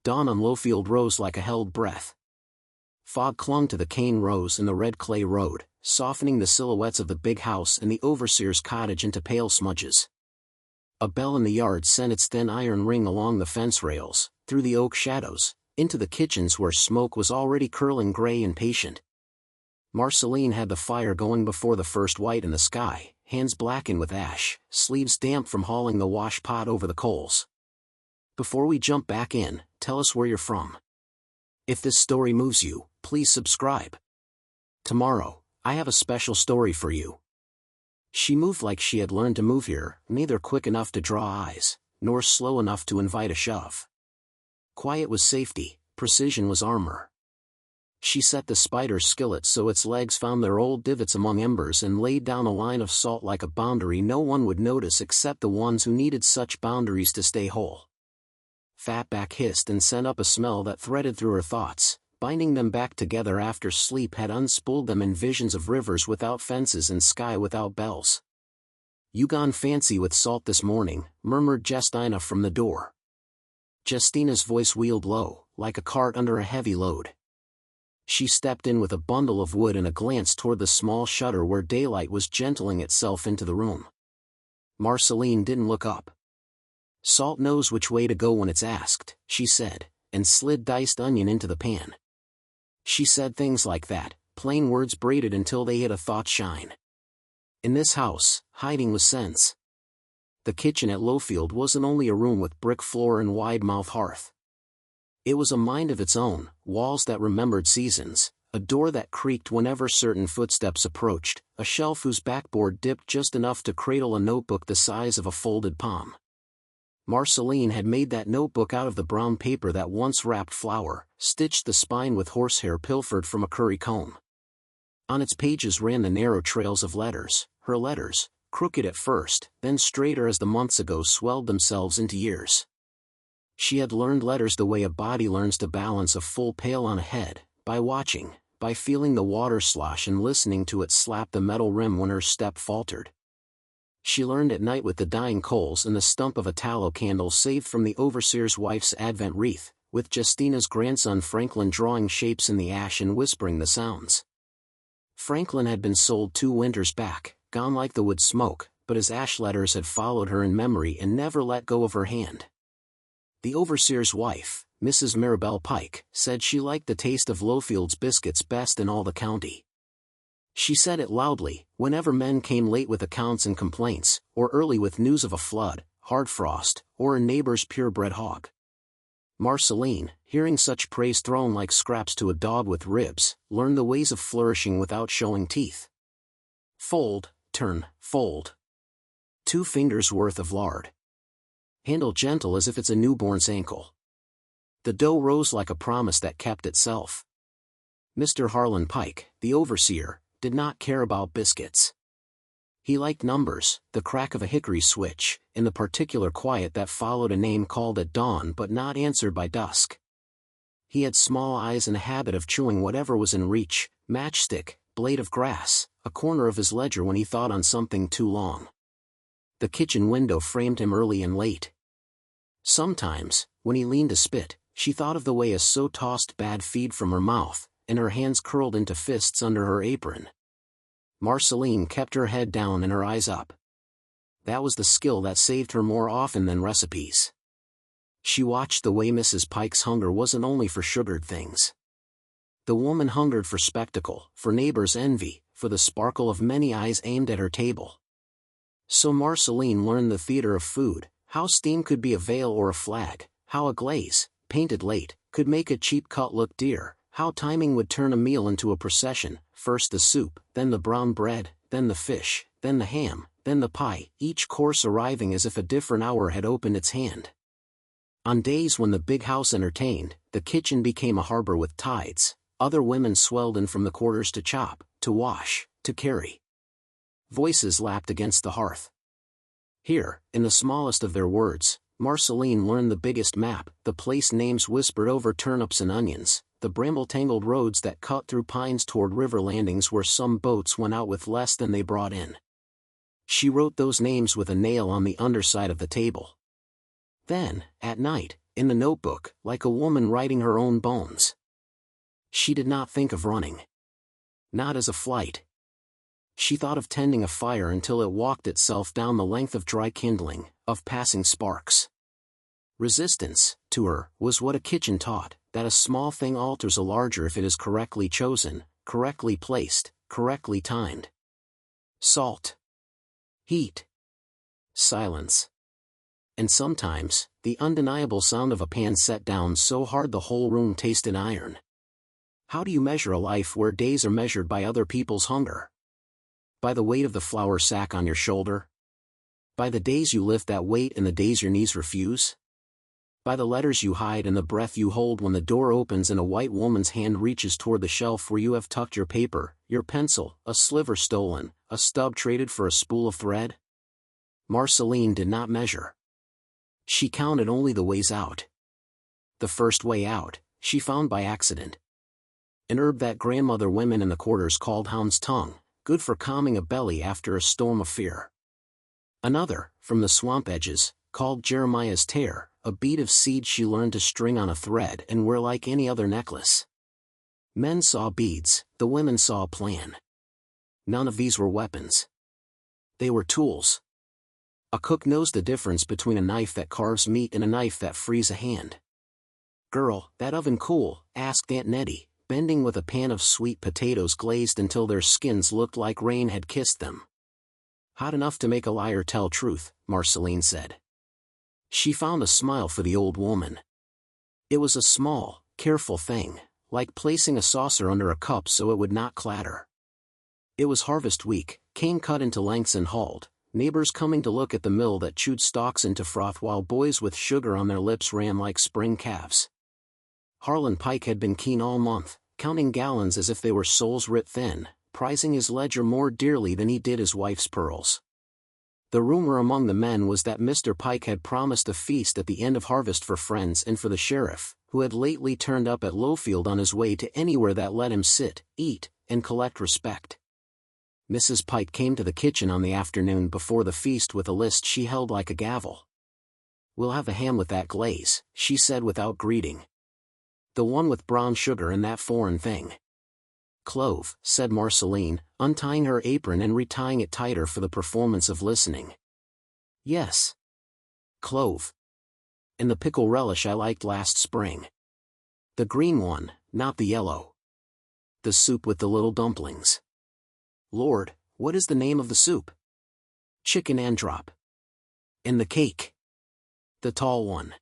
Dawn on Lowfield rose like a held breath. Fog clung to the cane rows and the red clay road, softening the silhouettes of the big house and the overseer's cottage into pale smudges. A bell in the yard sent its thin iron ring along the fence rails, through the oak shadows, into the kitchens where smoke was already curling gray and patient. Marceline had the fire going before the first white in the sky, hands blackened with ash, sleeves damp from hauling the wash pot over the coals. Before we jump back in, tell us where you're from. If this story moves you, please subscribe. Tomorrow, I have a special story for you. She moved like she had learned to move here, neither quick enough to draw eyes, nor slow enough to invite a shove. Quiet was safety, precision was armor. She set the spider's skillet so its legs found their old divots among embers and laid down a line of salt like a boundary no one would notice except the ones who needed such boundaries to stay whole. Fatback hissed and sent up a smell that threaded through her thoughts, binding them back together after sleep had unspooled them in visions of rivers without fences and sky without bells. "You gone fancy with salt this morning," murmured Justina from the door. Justina's voice wheeled low, like a cart under a heavy load. She stepped in with a bundle of wood and a glance toward the small shutter where daylight was gentling itself into the room. Marceline didn't look up. "Salt knows which way to go when it's asked," she said, and slid diced onion into the pan. She said things like that, plain words braided until they hit a thought shine. In this house, hiding was sense. The kitchen at Lowfield wasn't only a room with brick floor and wide-mouth hearth. It was a mind of its own, walls that remembered seasons, a door that creaked whenever certain footsteps approached, a shelf whose backboard dipped just enough to cradle a notebook the size of a folded palm. Marceline had made that notebook out of the brown paper that once wrapped flour, stitched the spine with horsehair pilfered from a curry comb. On its pages ran the narrow trails of letters, her letters, crooked at first, then straighter as the months ago swelled themselves into years. She had learned letters the way a body learns to balance a full pail on a head, by watching, by feeling the water slosh and listening to it slap the metal rim when her step faltered. She learned at night with the dying coals and the stump of a tallow candle saved from the overseer's wife's Advent wreath, with Justina's grandson Franklin drawing shapes in the ash and whispering the sounds. Franklin had been sold 2 winters back, gone like the wood smoke, but his ash letters had followed her in memory and never let go of her hand. The overseer's wife, Mrs. Maribel Pike, said she liked the taste of Lowfield's biscuits best in all the county. She said it loudly, whenever men came late with accounts and complaints, or early with news of a flood, hard frost, or a neighbor's purebred hog. Marceline, hearing such praise thrown like scraps to a dog with ribs, learned the ways of flourishing without showing teeth. Fold, turn, fold. 2 fingers worth of lard. Handle gentle as if it's a newborn's ankle. The dough rose like a promise that kept itself. Mr. Harlan Pike, the overseer, did not care about biscuits. He liked numbers, the crack of a hickory switch, and the particular quiet that followed a name called at dawn but not answered by dusk. He had small eyes and a habit of chewing whatever was in reach, matchstick, blade of grass, a corner of his ledger when he thought on something too long. The kitchen window framed him early and late. Sometimes, when he leaned to spit, she thought of the way a so tossed bad feed from her mouth, and her hands curled into fists under her apron. Marceline kept her head down and her eyes up. That was the skill that saved her more often than recipes. She watched the way Mrs. Pike's hunger wasn't only for sugared things. The woman hungered for spectacle, for neighbors' envy, for the sparkle of many eyes aimed at her table. So Marceline learned the theater of food, how steam could be a veil or a flag, how a glaze, painted late, could make a cheap cut look dear, how timing would turn a meal into a procession, first the soup, then the brown bread, then the fish, then the ham, then the pie, each course arriving as if a different hour had opened its hand. On days when the big house entertained, the kitchen became a harbor with tides. Other women swelled in from the quarters to chop, to wash, to carry. Voices lapped against the hearth. Here, in the smallest of their words, Marceline learned the biggest map, the place names whispered over turnips and onions, the bramble-tangled roads that cut through pines toward river landings where some boats went out with less than they brought in. She wrote those names with a nail on the underside of the table. Then, at night, in the notebook, like a woman writing her own bones. She did not think of running. Not as a flight. She thought of tending a fire until it walked itself down the length of dry kindling, of passing sparks. Resistance, to her, was what a kitchen taught, that a small thing alters a larger if it is correctly chosen, correctly placed, correctly timed. Salt. Heat. Silence. And sometimes, the undeniable sound of a pan set down so hard the whole room tasted iron. How do you measure a life where days are measured by other people's hunger? By the weight of the flour sack on your shoulder? By the days you lift that weight and the days your knees refuse? By the letters you hide and the breath you hold when the door opens and a white woman's hand reaches toward the shelf where you have tucked your paper, your pencil, a sliver stolen, a stub traded for a spool of thread? Marceline did not measure. She counted only the ways out. The first way out, she found by accident. An herb that grandmother women in the quarters called hound's tongue, good for calming a belly after a storm of fear. Another, from the swamp edges, called Jeremiah's tear, a bead of seed she learned to string on a thread and wear like any other necklace. Men saw beads, the women saw a plan. None of these were weapons. They were tools. A cook knows the difference between a knife that carves meat and a knife that frees a hand. "Girl, that oven cool?" asked Aunt Nettie, bending with a pan of sweet potatoes glazed until their skins looked like rain had kissed them. "Hot enough to make a liar tell truth," Marceline said. She found a smile for the old woman. It was a small, careful thing, like placing a saucer under a cup so it would not clatter. It was harvest week, cane cut into lengths and hauled, neighbors coming to look at the mill that chewed stalks into froth while boys with sugar on their lips ran like spring calves. Harlan Pike had been keen all month, counting gallons as if they were soles writ thin, prizing his ledger more dearly than he did his wife's pearls. The rumor among the men was that Mr. Pike had promised a feast at the end of harvest for friends and for the sheriff, who had lately turned up at Lowfield on his way to anywhere that let him sit, eat, and collect respect. Mrs. Pike came to the kitchen on the afternoon before the feast with a list she held like a gavel. "We'll have the ham with that glaze," she said without greeting. "The one with brown sugar and that foreign thing." "Clove," said Marceline, untying her apron and retying it tighter for the performance of listening. "Yes. Clove. And the pickle relish I liked last spring. The green one, not the yellow. The soup with the little dumplings. Lord, what is the name of the soup?" "Chicken androp." "And the cake?" "The tall one."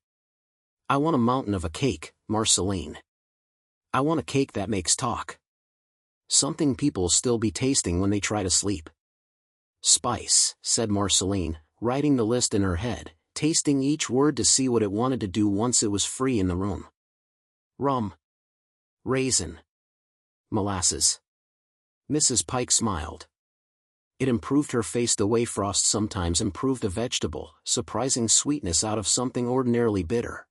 "I want a mountain of a cake, Marceline. I want a cake that makes talk. Something people still be tasting when they try to sleep." "Spice," said Marceline, writing the list in her head, tasting each word to see what it wanted to do once it was free in the room. "Rum. Raisin. Molasses." Mrs. Pike smiled. It improved her face the way frost sometimes improved a vegetable, surprising sweetness out of something ordinarily bitter.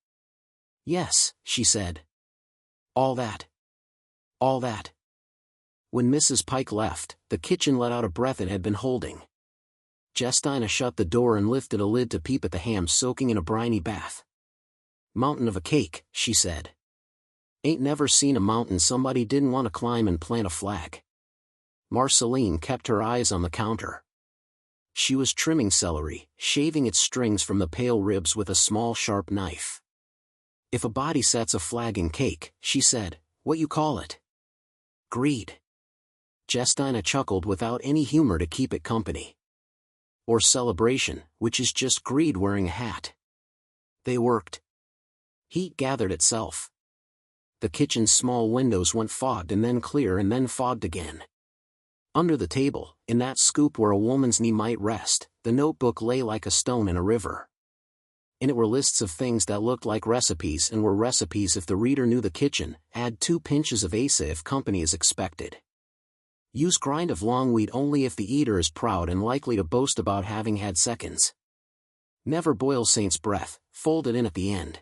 "Yes," she said. "All that. All that." When Mrs. Pike left, the kitchen let out a breath it had been holding. Justina shut the door and lifted a lid to peep at the ham soaking in a briny bath. "Mountain of a cake," she said. "Ain't never seen a mountain somebody didn't want to climb and plant a flag." Marceline kept her eyes on the counter. She was trimming celery, shaving its strings from the pale ribs with a small sharp knife. "If a body sets a flag in cake," she said, "what you call it?" "Greed." Justina chuckled without any humor to keep it company. "Or celebration, which is just greed wearing a hat." They worked. Heat gathered itself. The kitchen's small windows went fogged and then clear and then fogged again. Under the table, in that scoop where a woman's knee might rest, the notebook lay like a stone in a river. In it were lists of things that looked like recipes and were recipes if the reader knew the kitchen. Add 2 pinches of Asa if company is expected. Use grind of long wheat only if the eater is proud and likely to boast about having had seconds. Never boil saint's breath, fold it in at the end.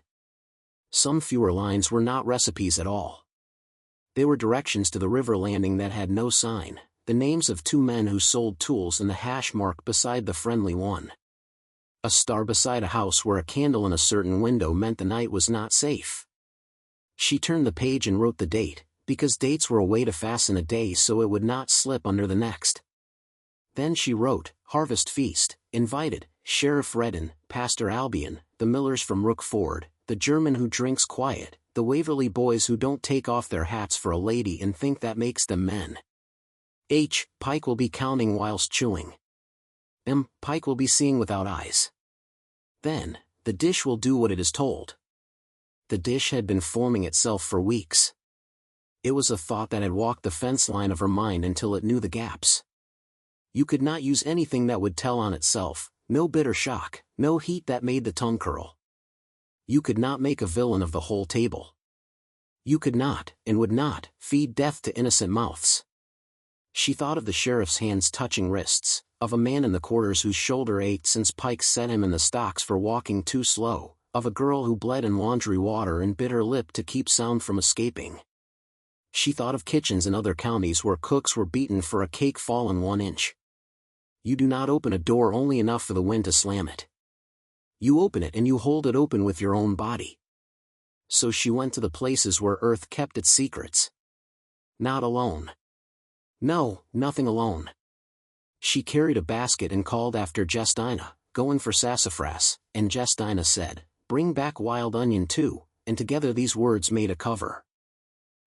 Some fewer lines were not recipes at all. They were directions to the river landing that had no sign, the names of 2 men who sold tools and the hash mark beside the friendly one. A star beside a house where a candle in a certain window meant the night was not safe. She turned the page and wrote the date, because dates were a way to fasten a day so it would not slip under the next. Then she wrote, Harvest Feast, invited, Sheriff Redden, Pastor Albion, the Millers from Rookford, the German who drinks quiet, the Waverley boys who don't take off their hats for a lady and think that makes them men. H. Pike will be counting whilst chewing. M. Pike will be seeing without eyes. Then, the dish will do what it is told. The dish had been forming itself for weeks. It was a thought that had walked the fence line of her mind until it knew the gaps. You could not use anything that would tell on itself, no bitter shock, no heat that made the tongue curl. You could not make a villain of the whole table. You could not, and would not, feed death to innocent mouths. She thought of the sheriff's hands touching wrists, of a man in the quarters whose shoulder ached since Pike set him in the stocks for walking too slow, of a girl who bled in laundry water and bit her lip to keep sound from escaping. She thought of kitchens in other counties where cooks were beaten for a cake fallen 1 inch. You do not open a door only enough for the wind to slam it. You open it and you hold it open with your own body. So she went to the places where earth kept its secrets. Not alone. No, nothing alone. She carried a basket and called after Justina, going for sassafras, and Justina said, Bring back wild onion too, and together these words made a cover.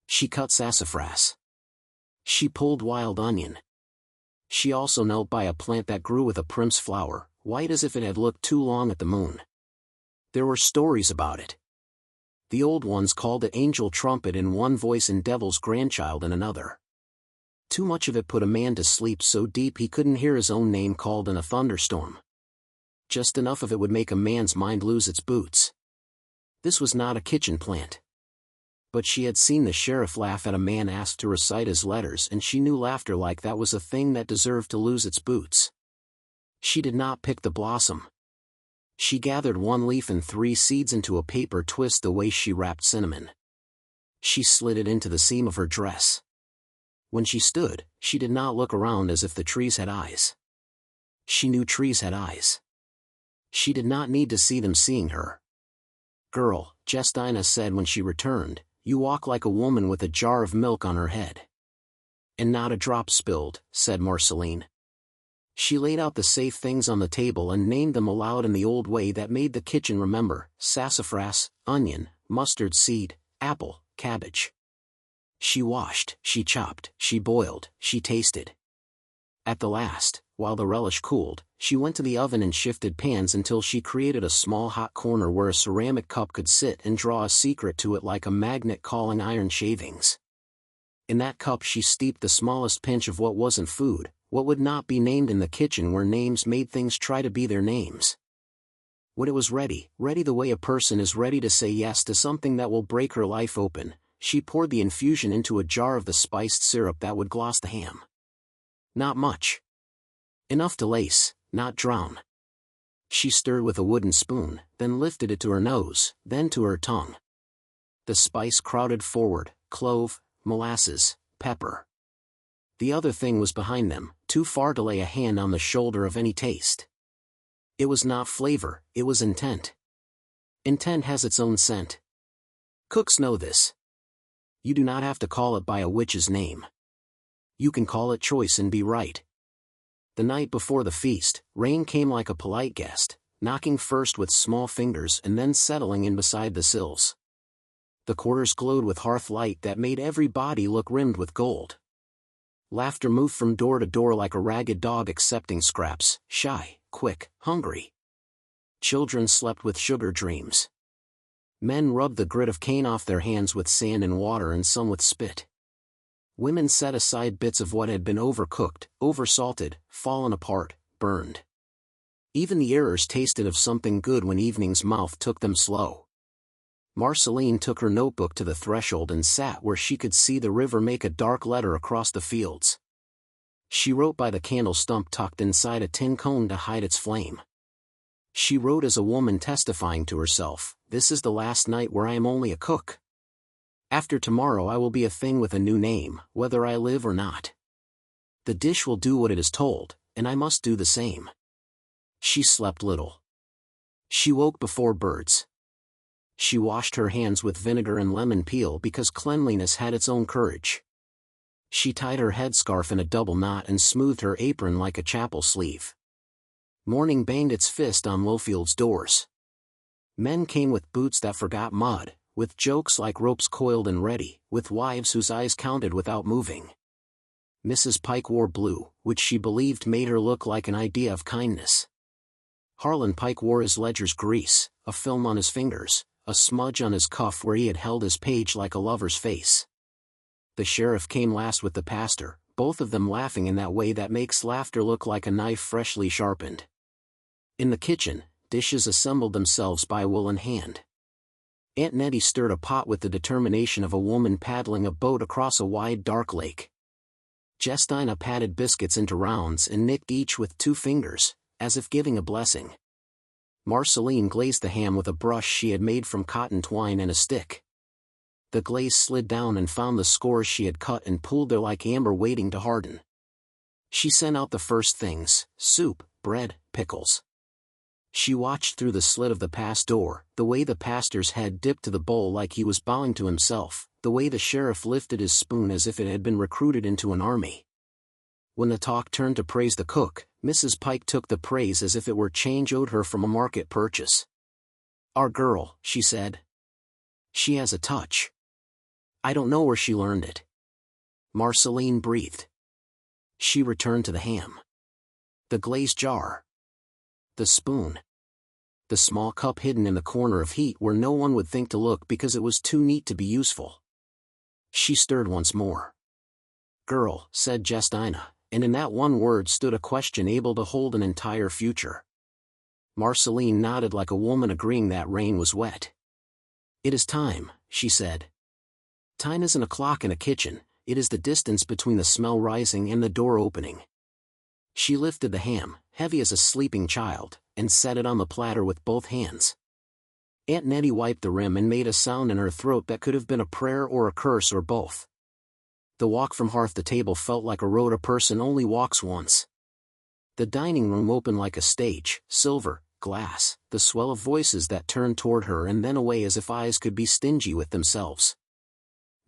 She cut sassafras. She pulled wild onion. She also knelt by a plant that grew with a prim's flower, white as if it had looked too long at the moon. There were stories about it. The old ones called it angel trumpet in one voice and devil's grandchild in another. Too much of it put a man to sleep so deep he couldn't hear his own name called in a thunderstorm. Just enough of it would make a man's mind lose its boots. This was not a kitchen plant. But she had seen the sheriff laugh at a man asked to recite his letters, and she knew laughter like that was a thing that deserved to lose its boots. She did not pick the blossom. She gathered 1 leaf and 3 seeds into a paper twist the way she wrapped cinnamon. She slid it into the seam of her dress. When she stood, she did not look around as if the trees had eyes. She knew trees had eyes. She did not need to see them seeing her. Girl, Justina said when she returned, you walk like a woman with a jar of milk on her head. And not a drop spilled, said Marceline. She laid out the safe things on the table and named them aloud in the old way that made the kitchen remember: sassafras, onion, mustard seed, apple, cabbage. She washed, she chopped, she boiled, she tasted. At the last, while the relish cooled, she went to the oven and shifted pans until she created a small hot corner where a ceramic cup could sit and draw a secret to it like a magnet calling iron shavings. In that cup she steeped the smallest pinch of what wasn't food, what would not be named in the kitchen where names made things try to be their names. When it was ready, ready the way a person is ready to say yes to something that will break her life open, she poured the infusion into a jar of the spiced syrup that would gloss the ham. Not much. Enough to lace, not drown. She stirred with a wooden spoon, then lifted it to her nose, then to her tongue. The spice crowded forward: clove, molasses, pepper. The other thing was behind them, too far to lay a hand on the shoulder of any taste. It was not flavor, it was intent. Intent has its own scent. Cooks know this. You do not have to call it by a witch's name. You can call it choice and be right. The night before the feast, rain came like a polite guest, knocking first with small fingers and then settling in beside the sills. The quarters glowed with hearth light that made every body look rimmed with gold. Laughter moved from door to door like a ragged dog accepting scraps, shy, quick, hungry. Children slept with sugar dreams. Men rubbed the grit of cane off their hands with sand and water and some with spit. Women set aside bits of what had been overcooked, oversalted, fallen apart, burned. Even the errors tasted of something good when evening's mouth took them slow. Marceline took her notebook to the threshold and sat where she could see the river make a dark letter across the fields. She wrote by the candle stump tucked inside a tin cone to hide its flame. She wrote as a woman testifying to herself, "This is the last night where I am only a cook. After tomorrow I will be a thing with a new name, whether I live or not. The dish will do what it is told, and I must do the same." She slept little. She woke before birds. She washed her hands with vinegar and lemon peel because cleanliness had its own courage. She tied her headscarf in a double knot and smoothed her apron like a chapel sleeve. Morning banged its fist on Lowfield's doors. Men came with boots that forgot mud, with jokes like ropes coiled and ready, with wives whose eyes counted without moving. Mrs. Pike wore blue, which she believed made her look like an idea of kindness. Harlan Pike wore his ledger's grease, a film on his fingers, a smudge on his cuff where he had held his page like a lover's face. The sheriff came last with the pastor, both of them laughing in that way that makes laughter look like a knife freshly sharpened. In the kitchen, dishes assembled themselves by will and hand. Aunt Nettie stirred a pot with the determination of a woman paddling a boat across a wide dark lake. Justina patted biscuits into rounds and nicked each with 2 fingers, as if giving a blessing. Marceline glazed the ham with a brush she had made from cotton twine and a stick. The glaze slid down and found the scores she had cut and pooled there like amber waiting to harden. She sent out the first things: soup, bread, pickles. She watched through the slit of the pass door, the way the pastor's head dipped to the bowl like he was bowing to himself, the way the sheriff lifted his spoon as if it had been recruited into an army. When the talk turned to praise the cook, Mrs. Pike took the praise as if it were change owed her from a market purchase. "Our girl," she said. "She has a touch. I don't know where she learned it." Marceline breathed. She returned to the ham. The glaze jar. The spoon. The small cup hidden in the corner of heat where no one would think to look because it was too neat to be useful. She stirred once more. "Girl," said Justina, and in that one word stood a question able to hold an entire future. Marceline nodded like a woman agreeing that rain was wet. "It is time," she said. "Time isn't a clock in a kitchen, it is the distance between the smell rising and the door opening." She lifted the ham, heavy as a sleeping child, and set it on the platter with both hands. Aunt Nettie wiped the rim and made a sound in her throat that could have been a prayer or a curse or both. The walk from hearth to table felt like a road a person only walks once. The dining room opened like a stage, silver, glass, the swell of voices that turned toward her and then away as if eyes could be stingy with themselves.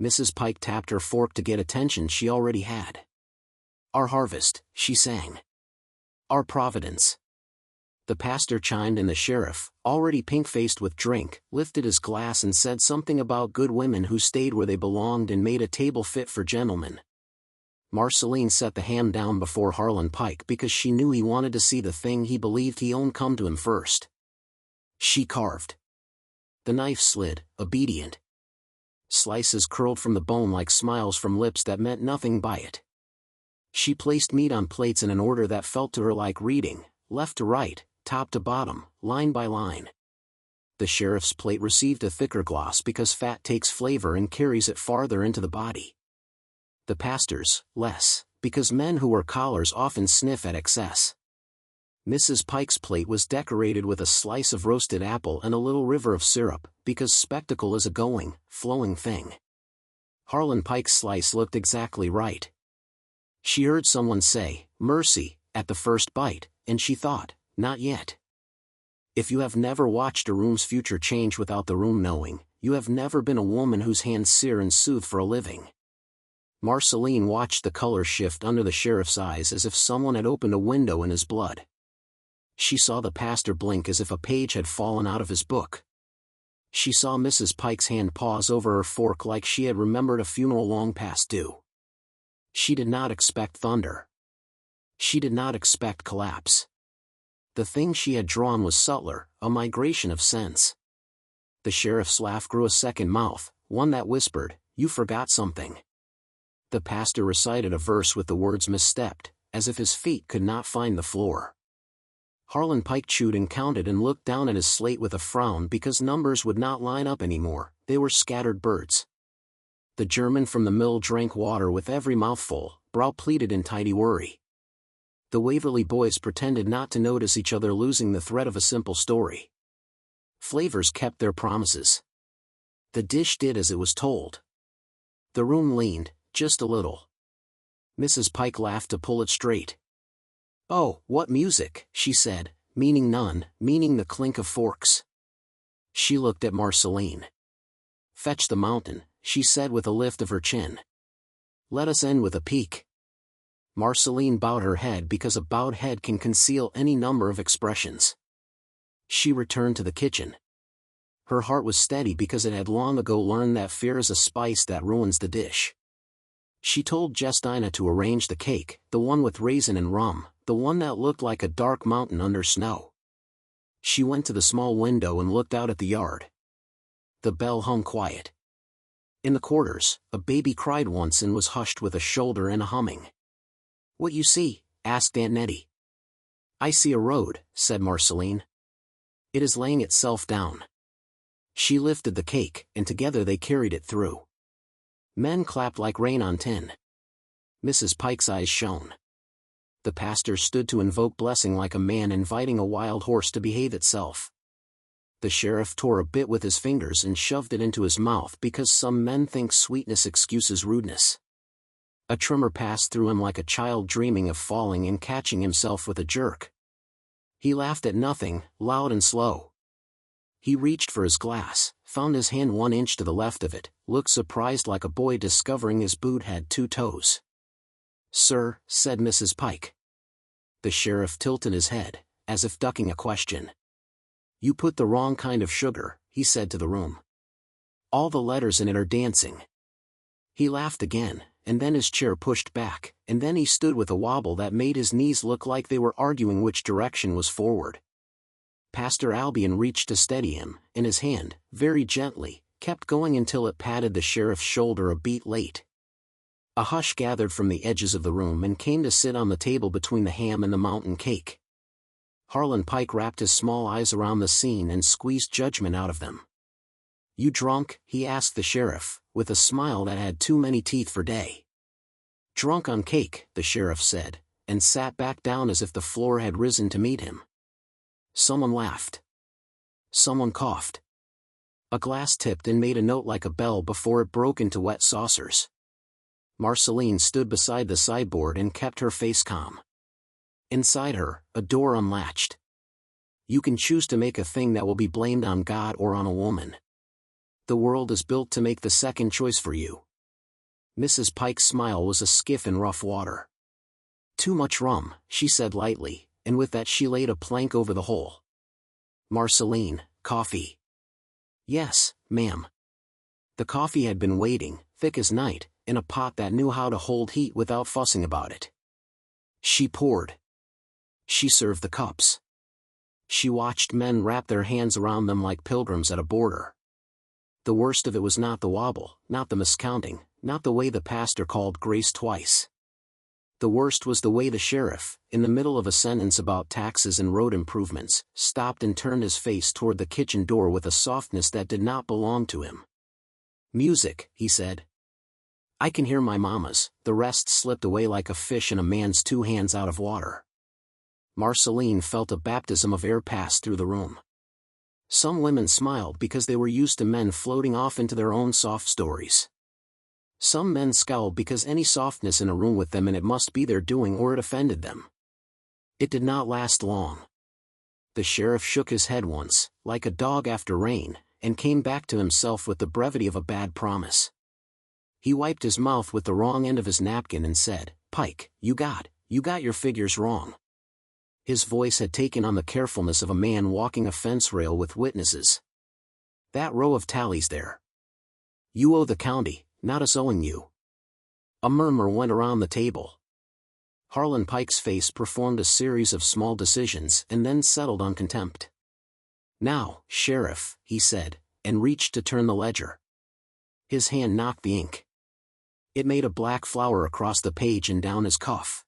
Mrs. Pike tapped her fork to get attention she already had. "Our harvest," she sang. "Our providence." The pastor chimed and the sheriff, already pink-faced with drink, lifted his glass and said something about good women who stayed where they belonged and made a table fit for gentlemen. Marceline set the ham down before Harlan Pike because she knew he wanted to see the thing he believed he owned come to him first. She carved. The knife slid, obedient. Slices curled from the bone like smiles from lips that meant nothing by it. She placed meat on plates in an order that felt to her like reading, left to right, top to bottom, line by line. The sheriff's plate received a thicker gloss because fat takes flavor and carries it farther into the body. The pastor's, less, because men who wear collars often sniff at excess. Mrs. Pike's plate was decorated with a slice of roasted apple and a little river of syrup, because spectacle is a going, flowing thing. Harlan Pike's slice looked exactly right. She heard someone say, "Mercy," at the first bite, and she thought, not yet. If you have never watched a room's future change without the room knowing, you have never been a woman whose hands sear and soothe for a living. Marceline watched the color shift under the sheriff's eyes as if someone had opened a window in his blood. She saw the pastor blink as if a page had fallen out of his book. She saw Mrs. Pike's hand pause over her fork like she had remembered a funeral long past due. She did not expect thunder. She did not expect collapse. The thing she had drawn was subtler, a migration of sense. The sheriff's laugh grew a second mouth, one that whispered, "You forgot something." The pastor recited a verse with the words misstepped, as if his feet could not find the floor. Harlan Pike chewed and counted and looked down at his slate with a frown because numbers would not line up anymore, they were scattered birds. The German from the mill drank water with every mouthful, brow pleated in tidy worry. The Waverly boys pretended not to notice each other losing the thread of a simple story. Flavors kept their promises. The dish did as it was told. The room leaned, just a little. Mrs. Pike laughed to pull it straight. "Oh, what music," she said, meaning none, meaning the clink of forks. She looked at Marceline. "Fetch the mountain," she said with a lift of her chin. "Let us end with a peek." Marceline bowed her head because a bowed head can conceal any number of expressions. She returned to the kitchen. Her heart was steady because it had long ago learned that fear is a spice that ruins the dish. She told Justina to arrange the cake, the one with raisin and rum, the one that looked like a dark mountain under snow. She went to the small window and looked out at the yard. The bell hung quiet. In the quarters, a baby cried once and was hushed with a shoulder and a humming. "What you see?" asked Aunt Nettie. "I see a road," said Marceline. "It is laying itself down." She lifted the cake, and together they carried it through. Men clapped like rain on tin. Mrs. Pike's eyes shone. The pastor stood to invoke blessing like a man inviting a wild horse to behave itself. The sheriff tore a bit with his fingers and shoved it into his mouth because some men think sweetness excuses rudeness. A tremor passed through him like a child dreaming of falling and catching himself with a jerk. He laughed at nothing, loud and slow. He reached for his glass, found his hand 1 inch to the left of it, looked surprised like a boy discovering his boot had 2 toes. "Sir," said Mrs. Pike. The sheriff tilted his head, as if ducking a question. "You put the wrong kind of sugar," he said to the room. "All the letters in it are dancing." He laughed again, and then his chair pushed back, and then he stood with a wobble that made his knees look like they were arguing which direction was forward. Pastor Albion reached to steady him, and his hand, very gently, kept going until it patted the sheriff's shoulder a beat late. A hush gathered from the edges of the room and came to sit on the table between the ham and the mountain cake. Harlan Pike wrapped his small eyes around the scene and squeezed judgment out of them. "You drunk?" he asked the sheriff, with a smile that had too many teeth for day. "Drunk on cake," the sheriff said, and sat back down as if the floor had risen to meet him. Someone laughed. Someone coughed. A glass tipped and made a note like a bell before it broke into wet saucers. Marceline stood beside the sideboard and kept her face calm. Inside her, a door unlatched. You can choose to make a thing that will be blamed on God or on a woman. The world is built to make the second choice for you. Mrs. Pike's smile was a skiff in rough water. "Too much rum," she said lightly, and with that she laid a plank over the hole. "Marceline, coffee." "Yes, ma'am." The coffee had been waiting, thick as night, in a pot that knew how to hold heat without fussing about it. She poured. She served the cups. She watched men wrap their hands around them like pilgrims at a border. The worst of it was not the wobble, not the miscounting, not the way the pastor called grace twice. The worst was the way the sheriff, in the middle of a sentence about taxes and road improvements, stopped and turned his face toward the kitchen door with a softness that did not belong to him. "Music," he said. "I can hear my mama's." The rest slipped away like a fish in a man's 2 hands out of water. Marceline felt a baptism of air pass through the room. Some women smiled because they were used to men floating off into their own soft stories. Some men scowled because any softness in a room with them and it must be their doing or it offended them. It did not last long. The sheriff shook his head once, like a dog after rain, and came back to himself with the brevity of a bad promise. He wiped his mouth with the wrong end of his napkin and said, "Pike, you got your figures wrong." His voice had taken on the carefulness of a man walking a fence rail with witnesses. "That row of tallies there. You owe the county, not us owing you." A murmur went around the table. Harlan Pike's face performed a series of small decisions and then settled on contempt. "Now, Sheriff," he said, and reached to turn the ledger. His hand knocked the ink. It made a black flower across the page and down his cuff.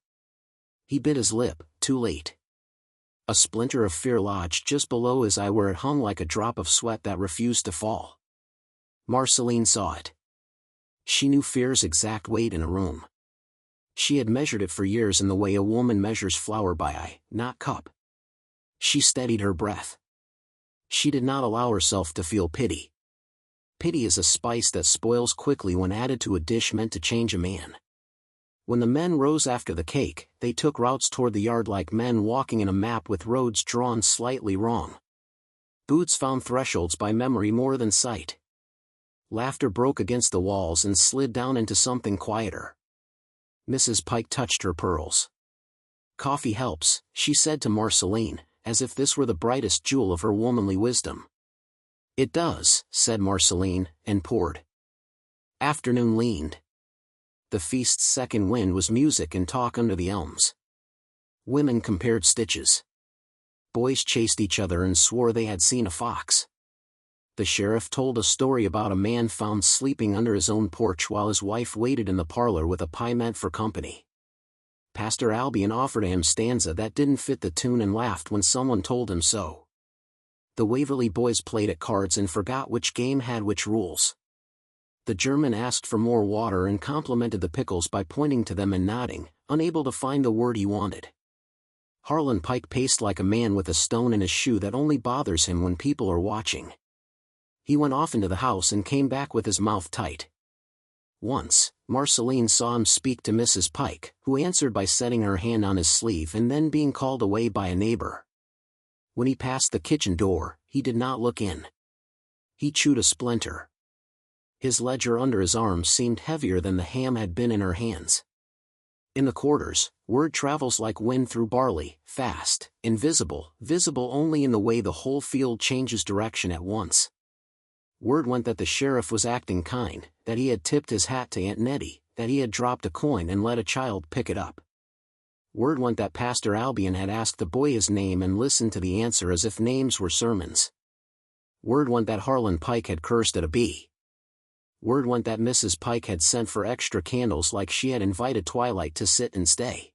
He bit his lip, too late. A splinter of fear lodged just below his eye where it hung like a drop of sweat that refused to fall. Marceline saw it. She knew fear's exact weight in a room. She had measured it for years in the way a woman measures flour by eye, not cup. She steadied her breath. She did not allow herself to feel pity. Pity is a spice that spoils quickly when added to a dish meant to change a man. When the men rose after the cake, they took routes toward the yard like men walking in a map with roads drawn slightly wrong. Boots found thresholds by memory more than sight. Laughter broke against the walls and slid down into something quieter. Mrs. Pike touched her pearls. "Coffee helps," she said to Marceline, as if this were the brightest jewel of her womanly wisdom. "It does," said Marceline, and poured. Afternoon leaned. The feast's second wind was music and talk under the elms. Women compared stitches. Boys chased each other and swore they had seen a fox. The sheriff told a story about a man found sleeping under his own porch while his wife waited in the parlor with a pie meant for company. Pastor Albion offered a hymn stanza that didn't fit the tune and laughed when someone told him so. The Waverly boys played at cards and forgot which game had which rules. The German asked for more water and complimented the pickles by pointing to them and nodding, unable to find the word he wanted. Harlan Pike paced like a man with a stone in his shoe that only bothers him when people are watching. He went off into the house and came back with his mouth tight. Once, Marceline saw him speak to Mrs. Pike, who answered by setting her hand on his sleeve and then being called away by a neighbor. When he passed the kitchen door, he did not look in. He chewed a splinter. His ledger under his arm seemed heavier than the ham had been in her hands. In the quarters, word travels like wind through barley, fast, invisible, visible only in the way the whole field changes direction at once. Word went that the sheriff was acting kind, that he had tipped his hat to Aunt Nettie, that he had dropped a coin and let a child pick it up. Word went that Pastor Albion had asked the boy his name and listened to the answer as if names were sermons. Word went that Harlan Pike had cursed at a bee. Word went that Mrs. Pike had sent for extra candles like she had invited Twilight to sit and stay.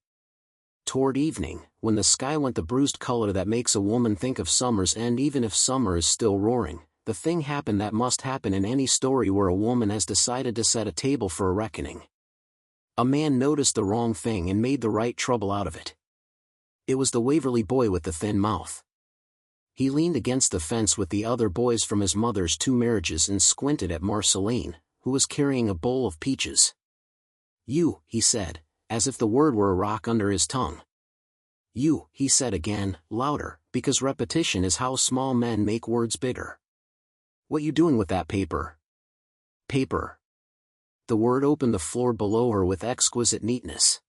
Toward evening, when the sky went the bruised color that makes a woman think of summer's end even if summer is still roaring, the thing happened that must happen in any story where a woman has decided to set a table for a reckoning. A man noticed the wrong thing and made the right trouble out of it. It was the Waverly boy with the thin mouth. He leaned against the fence with the other boys from his mother's 2 marriages and squinted at Marceline, who was carrying a bowl of peaches. "You," he said, as if the word were a rock under his tongue. "You," he said again, louder, because repetition is how small men make words bigger. "What you doing with that paper?" "Paper." The word opened the floor below her with exquisite neatness.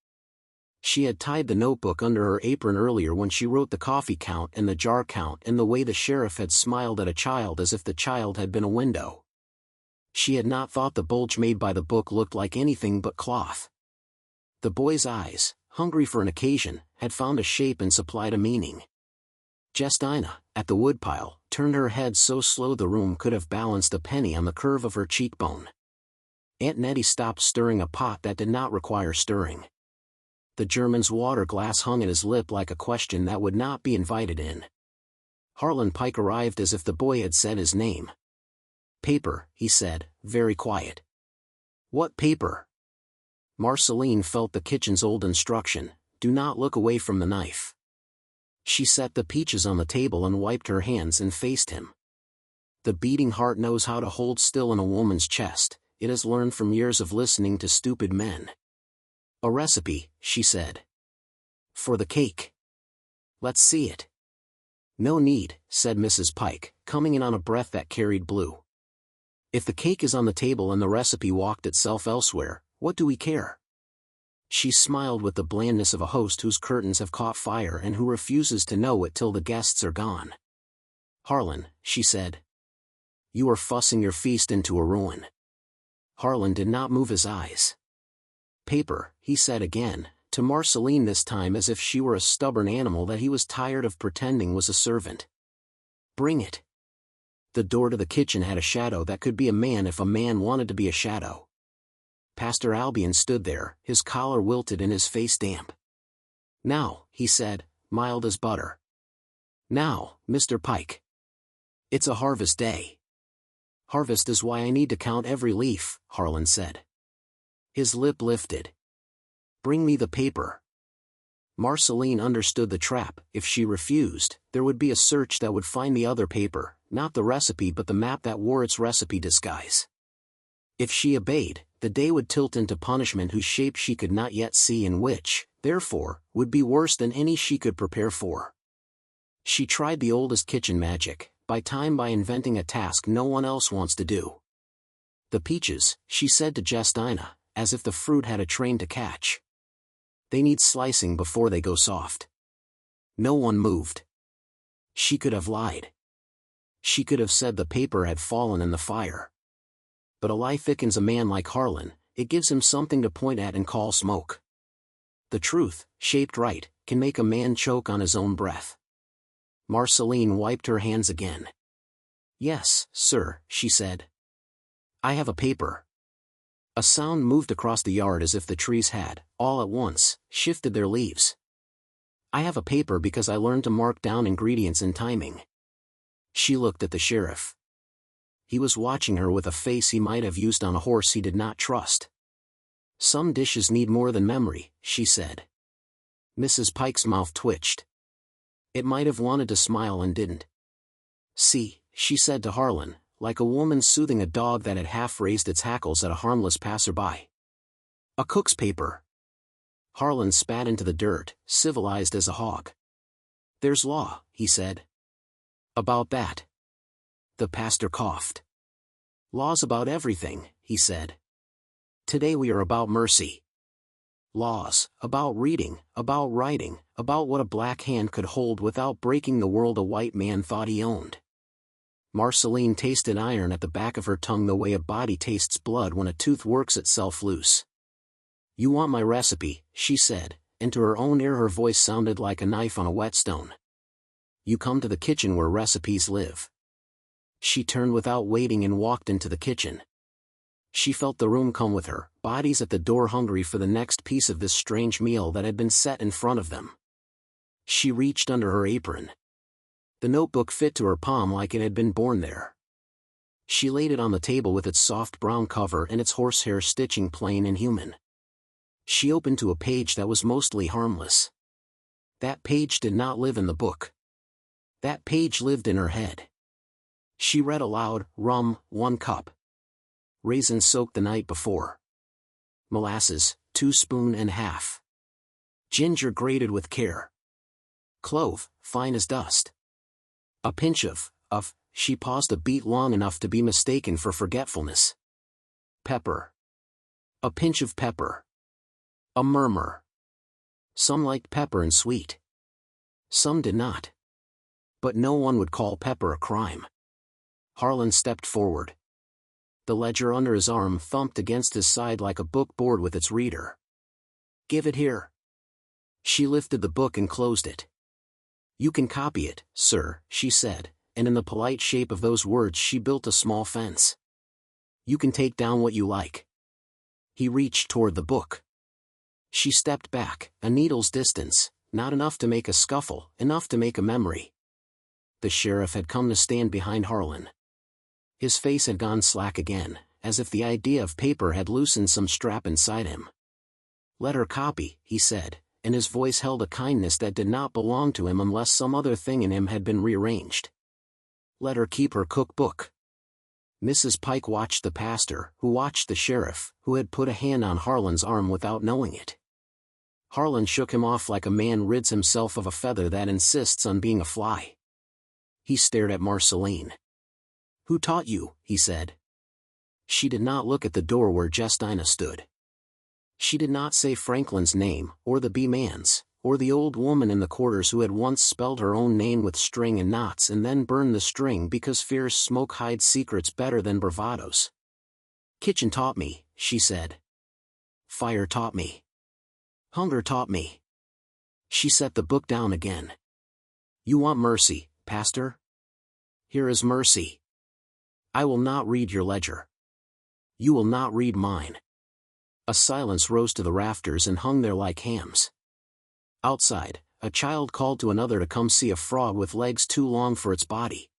She had tied the notebook under her apron earlier when she wrote the coffee count and the jar count and the way the sheriff had smiled at a child as if the child had been a window. She had not thought the bulge made by the book looked like anything but cloth. The boy's eyes, hungry for an occasion, had found a shape and supplied a meaning. Justina, at the woodpile, turned her head so slow the room could have balanced a penny on the curve of her cheekbone. Aunt Nettie stopped stirring a pot that did not require stirring. The German's water glass hung at his lip like a question that would not be invited in. Harlan Pike arrived as if the boy had said his name. "Paper," he said, very quiet. "What paper?" Marceline felt the kitchen's old instruction, do not look away from the knife. She set the peaches on the table and wiped her hands and faced him. The beating heart knows how to hold still in a woman's chest, it has learned from years of listening to stupid men. "A recipe," she said. "For the cake." "Let's see it." "No need," said Mrs. Pike, coming in on a breath that carried blue. "If the cake is on the table and the recipe walked itself elsewhere, what do we care?" She smiled with the blandness of a host whose curtains have caught fire and who refuses to know it till the guests are gone. "Harlan," she said. "You are fussing your feast into a ruin." Harlan did not move his eyes. "Paper," he said again, to Marceline this time as if she were a stubborn animal that he was tired of pretending was a servant. "Bring it." The door to the kitchen had a shadow that could be a man if a man wanted to be a shadow. Pastor Albion stood there, his collar wilted and his face damp. "Now," he said, mild as butter. "Now, Mr. Pike. It's a harvest day." "Harvest is why I need to count every leaf," Harlan said. His lip lifted. "Bring me the paper." Marceline understood the trap. If she refused, there would be a search that would find the other paper, not the recipe but the map that wore its recipe disguise. If she obeyed, the day would tilt into punishment whose shape she could not yet see and which, therefore, would be worse than any she could prepare for. She tried the oldest kitchen magic, by inventing a task no one else wants to do. "The peaches," she said to Justina, as if the fruit had a train to catch. "They need slicing before they go soft." No one moved. She could have lied. She could have said the paper had fallen in the fire. But a lie thickens a man like Harlan, it gives him something to point at and call smoke. The truth, shaped right, can make a man choke on his own breath. Marceline wiped her hands again. "Yes, sir," she said. "I have a paper." A sound moved across the yard as if the trees had, all at once, shifted their leaves. "I have a paper because I learned to mark down ingredients in timing." She looked at the sheriff. He was watching her with a face he might have used on a horse he did not trust. "Some dishes need more than memory," she said. Mrs. Pike's mouth twitched. It might have wanted to smile and didn't. "See," she said to Harlan, like a woman soothing a dog that had half raised its hackles at a harmless passerby. "A cook's paper." Harlan spat into the dirt, civilized as a hog. "There's law," he said. "About that." The pastor coughed. "Laws about everything," he said. "Today we are about mercy. Laws, about reading, about writing, about what a black hand could hold without breaking the world a white man thought he owned." Marceline tasted iron at the back of her tongue the way a body tastes blood when a tooth works itself loose. "You want my recipe," she said, and to her own ear her voice sounded like a knife on a whetstone. "You come to the kitchen where recipes live." She turned without waiting and walked into the kitchen. She felt the room come with her, bodies at the door hungry for the next piece of this strange meal that had been set in front of them. She reached under her apron. The notebook fit to her palm like it had been born there. She laid it on the table with its soft brown cover and its horsehair stitching plain and human. She opened to a page that was mostly harmless. That page did not live in the book. That page lived in her head. She read aloud, "Rum, 1 cup. Raisins soaked the night before. Molasses, 2 spoon-and-a-half. Ginger grated with care. Clove, fine as dust. A pinch of," she paused a beat long enough to be mistaken for forgetfulness. "Pepper. A pinch of pepper." A murmur. Some liked pepper and sweet. Some did not. But no one would call pepper a crime. Harlan stepped forward. The ledger under his arm thumped against his side like a book bored with its reader. "Give it here." She lifted the book and closed it. "You can copy it, sir," she said, and in the polite shape of those words she built a small fence. "You can take down what you like." He reached toward the book. She stepped back, a needle's distance, not enough to make a scuffle, enough to make a memory. The sheriff had come to stand behind Harlan. His face had gone slack again, as if the idea of paper had loosened some strap inside him. "Let her copy," he said, and his voice held a kindness that did not belong to him unless some other thing in him had been rearranged. "Let her keep her cookbook." Mrs. Pike watched the pastor, who watched the sheriff, who had put a hand on Harlan's arm without knowing it. Harlan shook him off like a man rids himself of a feather that insists on being a fly. He stared at Marceline. "Who taught you?" he said. She did not look at the door where Justina stood. She did not say Franklin's name, or the B-man's, or the old woman in the quarters who had once spelled her own name with string and knots and then burned the string because fears smoke hides secrets better than bravados. "Kitchen taught me," she said. "Fire taught me. Hunger taught me." She set the book down again. "You want mercy, Pastor? Here is mercy. I will not read your ledger. You will not read mine." A silence rose to the rafters and hung there like hams. Outside, a child called to another to come see a frog with legs too long for its body.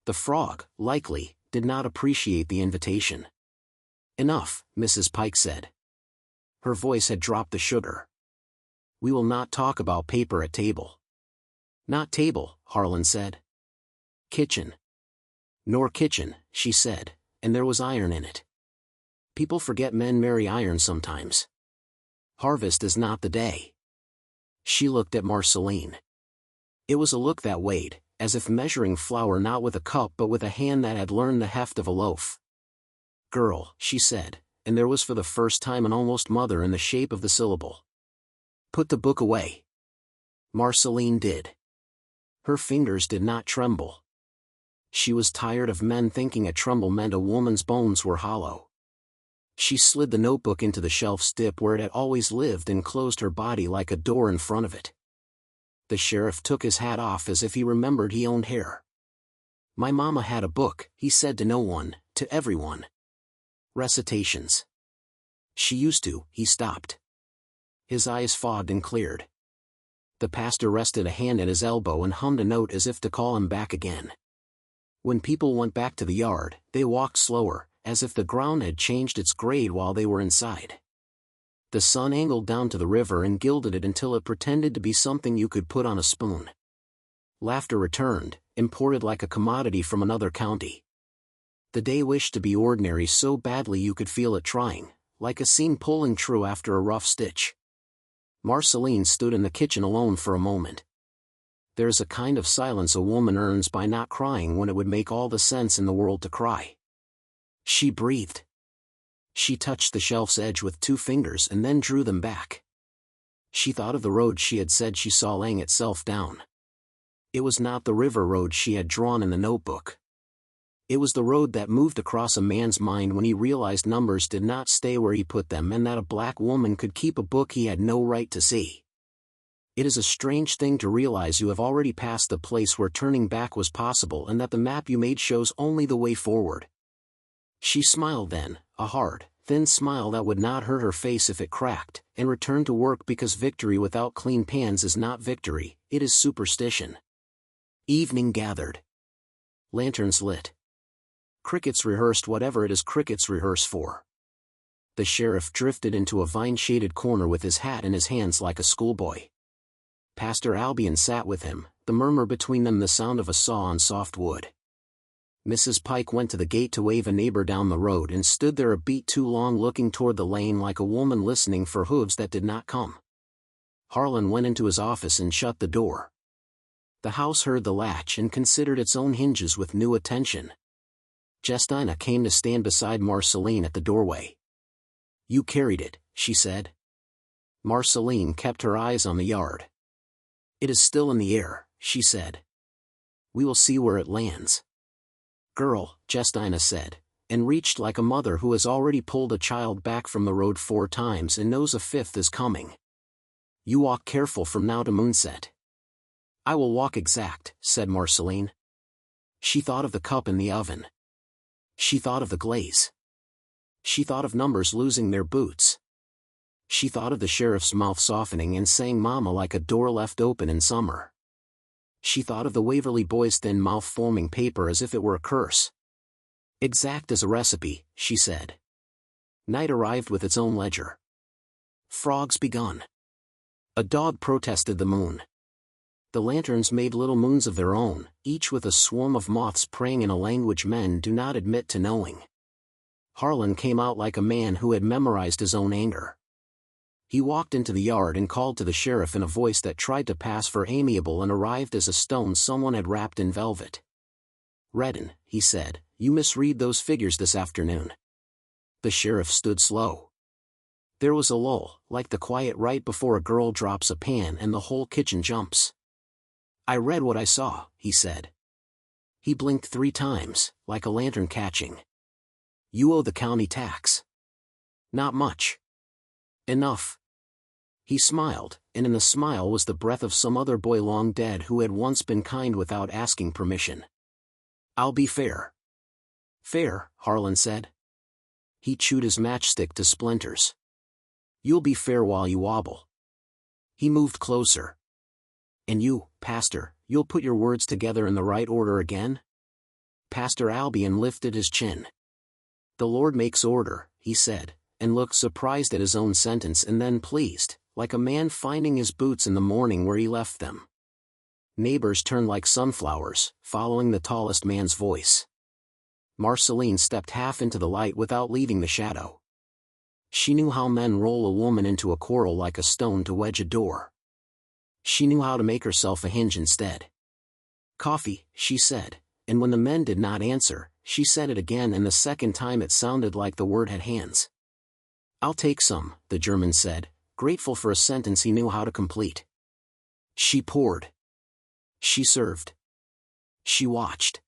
The frog, likely, did not appreciate the invitation. "Enough," Mrs. Pike said. Her voice had dropped the sugar. "We will not talk about paper at table." "Not table," Harlan said. "Kitchen." "Nor kitchen," she said, and there was iron in it. People forget men marry iron sometimes. Harvest is not the day. She looked at Marceline. It was a look that weighed, as if measuring flour not with a cup but with a hand that had learned the heft of a loaf. Girl, she said, and there was for the first time an almost mother in the shape of the syllable. Put the book away. Marceline did. Her fingers did not tremble. She was tired of men thinking a tremble meant a woman's bones were hollow. She slid the notebook into the shelf's dip where it had always lived and closed her body like a door in front of it. The sheriff took his hat off as if he remembered he owned hair. My mama had a book, he said to no one, to everyone. Recitations. She used to. He stopped. His eyes fogged and cleared. The pastor rested a hand at his elbow and hummed a note as if to call him back again. When people went back to the yard, they walked slower, as if the ground had changed its grade while they were inside. The sun angled down to the river and gilded it until it pretended to be something you could put on a spoon. Laughter returned, imported like a commodity from another county. The day wished to be ordinary so badly you could feel it trying, like a seam pulling true after a rough stitch. Marceline stood in the kitchen alone for a moment. There's a kind of silence a woman earns by not crying when it would make all the sense in the world to cry. She breathed. She touched the shelf's edge with 2 fingers and then drew them back. She thought of the road she had said she saw laying itself down. It was not the river road she had drawn in the notebook. It was the road that moved across a man's mind when he realized numbers did not stay where he put them and that a black woman could keep a book he had no right to see. It is a strange thing to realize you have already passed the place where turning back was possible and that the map you made shows only the way forward. She smiled then, a hard, thin smile that would not hurt her face if it cracked, and returned to work because victory without clean pans is not victory, it is superstition. Evening gathered. Lanterns lit. Crickets rehearsed whatever it is crickets rehearse for. The sheriff drifted into a vine-shaded corner with his hat in his hands like a schoolboy. Pastor Albion sat with him, the murmur between them the sound of a saw on soft wood. Mrs. Pike went to the gate to wave a neighbor down the road and stood there a beat too long looking toward the lane like a woman listening for hooves that did not come. Harlan went into his office and shut the door. The house heard the latch and considered its own hinges with new attention. Justina came to stand beside Marceline at the doorway. You carried it, she said. Marceline kept her eyes on the yard. It is still in the air, she said. We will see where it lands. Girl, Justina said, and reached like a mother who has already pulled a child back from the road 4 times and knows a 5th is coming. You walk careful from now to moonset. I will walk exact, said Marceline. She thought of the cup in the oven. She thought of the glaze. She thought of numbers losing their boots. She thought of the sheriff's mouth softening and saying mama like a door left open in summer. She thought of the Waverly boy's thin mouth forming paper as if it were a curse. Exact as a recipe, she said. Night arrived with its own ledger. Frogs begun. A dog protested the moon. The lanterns made little moons of their own, each with a swarm of moths praying in a language men do not admit to knowing. Harlan came out like a man who had memorized his own anger. He walked into the yard and called to the sheriff in a voice that tried to pass for amiable and arrived as a stone someone had wrapped in velvet. Redden, he said, you misread those figures this afternoon. The sheriff stood slow. There was a lull, like the quiet right before a girl drops a pan and the whole kitchen jumps. I read what I saw, he said. He blinked 3 times, like a lantern catching. You owe the county tax. Not much. Enough. He smiled, and in the smile was the breath of some other boy long dead who had once been kind without asking permission. I'll be fair. Fair, Harlan said. He chewed his matchstick to splinters. You'll be fair while you wobble. He moved closer. And you, Pastor, you'll put your words together in the right order again? Pastor Albion lifted his chin. The Lord makes order, he said, and looked surprised at his own sentence and then pleased, like a man finding his boots in the morning where he left them. Neighbors turned like sunflowers, following the tallest man's voice. Marceline stepped half into the light without leaving the shadow. She knew how men roll a woman into a quarrel like a stone to wedge a door. She knew how to make herself a hinge instead. "Coffee," she said, and when the men did not answer, she said it again, and the second time it sounded like the word had hands. "I'll take some," the German said, grateful for a sentence he knew how to complete. She poured. She served. She watched.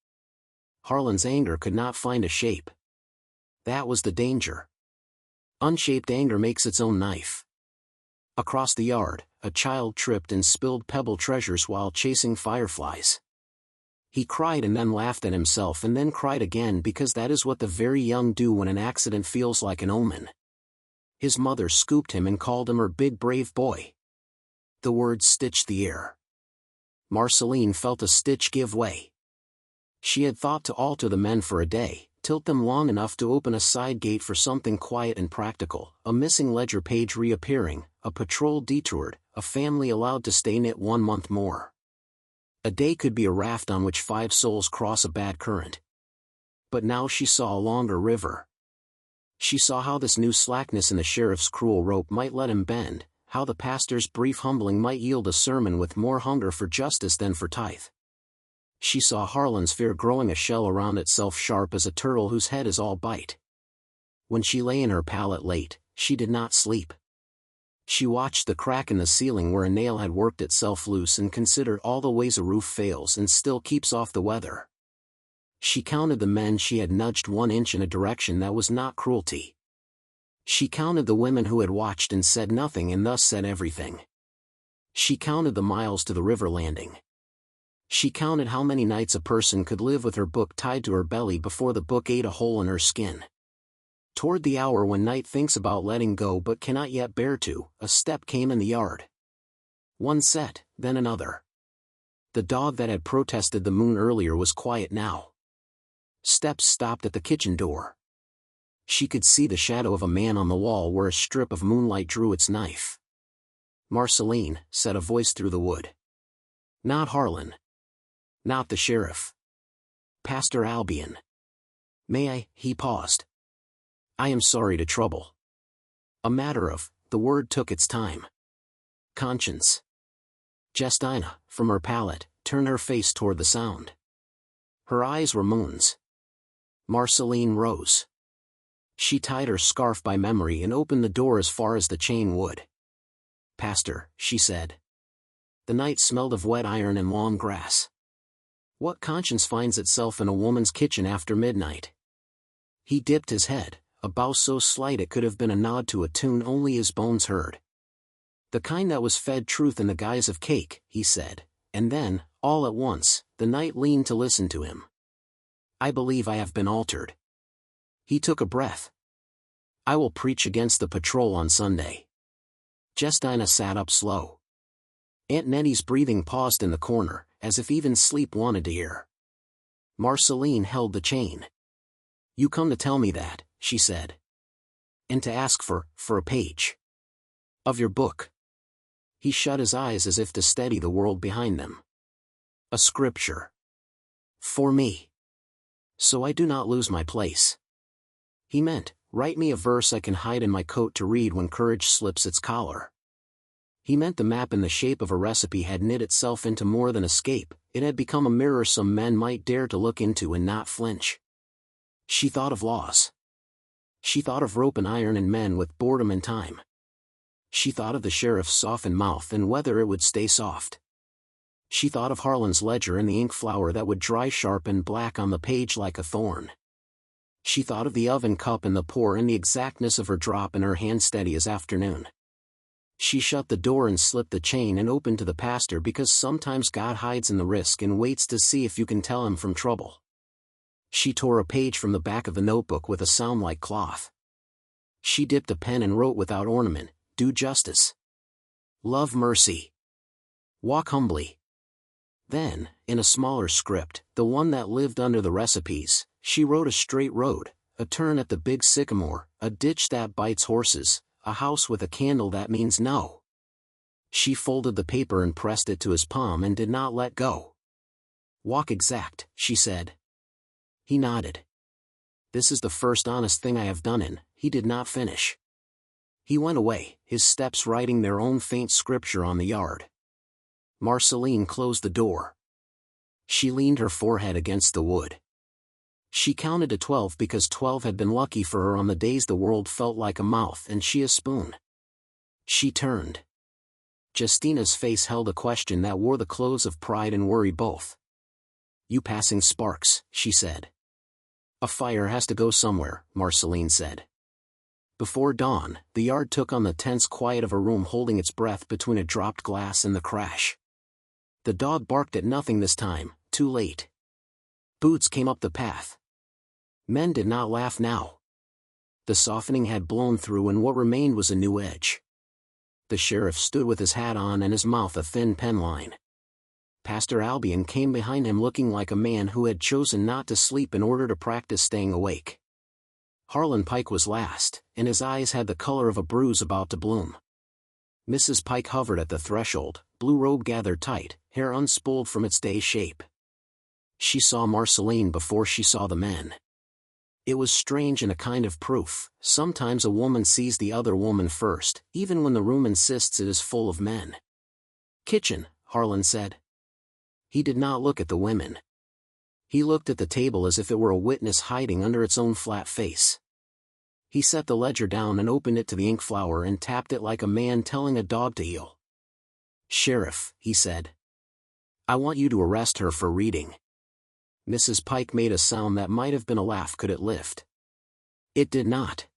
Harlan's anger could not find a shape. That was the danger. Unshaped anger makes its own knife. Across the yard, a child tripped and spilled pebble treasures while chasing fireflies. He cried and then laughed at himself and then cried again, because that is what the very young do when an accident feels like an omen. His mother scooped him and called him her big brave boy. The words stitched the air. Marceline felt a stitch give way. She had thought to alter the men for a day, tilt them long enough to open a side gate for something quiet and practical, a missing ledger page reappearing, a patrol detoured, a family allowed to stay knit 1 month more. A day could be a raft on which 5 souls cross a bad current. But now she saw a longer river. She saw how this new slackness in the sheriff's cruel rope might let him bend, how the pastor's brief humbling might yield a sermon with more hunger for justice than for tithe. She saw Harlan's fear growing a shell around itself, sharp as a turtle whose head is all bite. When she lay in her pallet late, she did not sleep. She watched the crack in the ceiling where a nail had worked itself loose and considered all the ways a roof fails and still keeps off the weather. She counted the men she had nudged 1 inch in a direction that was not cruelty. She counted the women who had watched and said nothing and thus said everything. She counted the miles to the river landing. She counted how many nights a person could live with her book tied to her belly before the book ate a hole in her skin. Toward the hour when night thinks about letting go but cannot yet bear to, a step came in the yard. One set, then another. The dog that had protested the moon earlier was quiet now. Steps stopped at the kitchen door. She could see the shadow of a man on the wall where a strip of moonlight drew its knife. "Marceline," said a voice through the wood. Not Harlan. Not the sheriff. Pastor Albion. "May I?" He paused. "I am sorry to trouble." A matter of, the word took its time. Conscience. Justina, from her pallet, turned her face toward the sound. Her eyes were moons. Marceline rose. She tied her scarf by memory and opened the door as far as the chain would. "Pastor," she said. The night smelled of wet iron and long grass. What conscience finds itself in a woman's kitchen after midnight? He dipped his head, a bow so slight it could have been a nod to a tune only his bones heard. "The kind that was fed truth in the guise of cake," he said, and then, all at once, the night leaned to listen to him. "I believe I have been altered." He took a breath. "I will preach against the patrol on Sunday." Justina sat up slow. Aunt Nettie's breathing paused in the corner, as if even sleep wanted to hear. Marceline held the chain. "You come to tell me that," she said. "And to ask for a page of your book." He shut his eyes as if to steady the world behind them. "A scripture. For me. So I do not lose my place." He meant, write me a verse I can hide in my coat to read when courage slips its collar. He meant the map in the shape of a recipe had knit itself into more than escape, it had become a mirror some men might dare to look into and not flinch. She thought of laws. She thought of rope and iron and men with boredom and time. She thought of the sheriff's softened mouth and whether it would stay soft. She thought of Harlan's ledger and the ink flower that would dry sharp and black on the page like a thorn. She thought of the oven cup and the pour and the exactness of her drop and her hand steady as afternoon. She shut the door and slipped the chain and opened to the pastor, because sometimes God hides in the risk and waits to see if you can tell him from trouble. She tore a page from the back of the notebook with a sound like cloth. She dipped a pen and wrote without ornament, "Do justice. Love mercy. Walk humbly." Then, in a smaller script, the one that lived under the recipes, she wrote a straight road, a turn at the big sycamore, a ditch that bites horses, a house with a candle that means no. She folded the paper and pressed it to his palm and did not let go. "Walk exact," she said. He nodded. "This is the first honest thing I have done in," he did not finish. He went away, his steps writing their own faint scripture on the yard. Marceline closed the door. She leaned her forehead against the wood. She counted to 12 because 12 had been lucky for her on the days the world felt like a mouth and she a spoon. She turned. Justina's face held a question that wore the clothes of pride and worry both. "You passing sparks," she said. "A fire has to go somewhere," Marceline said. Before dawn, the yard took on the tense quiet of a room holding its breath between a dropped glass and the crash. The dog barked at nothing this time, too late. Boots came up the path. Men did not laugh now. The softening had blown through and what remained was a new edge. The sheriff stood with his hat on and his mouth a thin pen line. Pastor Albion came behind him looking like a man who had chosen not to sleep in order to practice staying awake. Harlan Pike was last, and his eyes had the color of a bruise about to bloom. Mrs. Pike hovered at the threshold, blue robe gathered tight, hair unspooled from its day shape. She saw Marceline before she saw the men. It was strange and a kind of proof. Sometimes a woman sees the other woman first, even when the room insists it is full of men. "Kitchen," Harlan said. He did not look at the women. He looked at the table as if it were a witness hiding under its own flat face. He set the ledger down and opened it to the ink flower and tapped it like a man telling a dog to heel. "Sheriff," he said. "I want you to arrest her for reading." Mrs. Pike made a sound that might have been a laugh could it lift. It did not.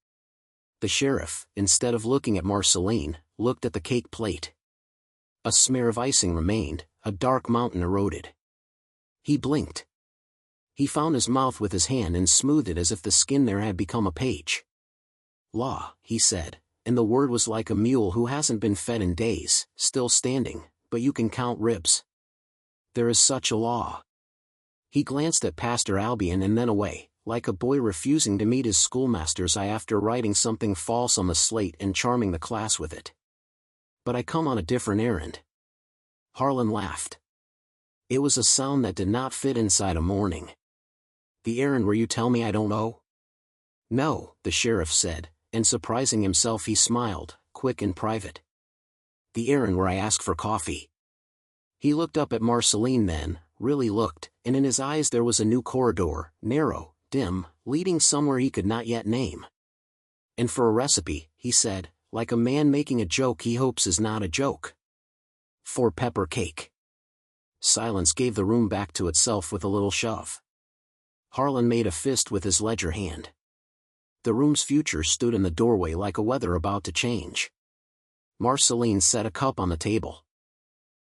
The sheriff, instead of looking at Marceline, looked at the cake plate. A smear of icing remained, a dark mountain eroded. He blinked. He found his mouth with his hand and smoothed it as if the skin there had become a page. "Law," he said, and the word was like a mule who hasn't been fed in days, still standing, but you can count ribs. There is such a law. He glanced at Pastor Albion and then away, like a boy refusing to meet his schoolmaster's eye after writing something false on the slate and charming the class with it. "But I come on a different errand." Harlan laughed. It was a sound that did not fit inside a morning. "The errand where you tell me I don't know?" "No," the sheriff said, and surprising himself he smiled, quick and private. "The errand where I ask for coffee." He looked up at Marceline then, really looked, and in his eyes there was a new corridor, narrow, dim, leading somewhere he could not yet name. "And for a recipe," he said, like a man making a joke he hopes is not a joke. "For pepper cake." Silence gave the room back to itself with a little shove. Harlan made a fist with his ledger hand. The room's future stood in the doorway like a weather about to change. Marceline set a cup on the table.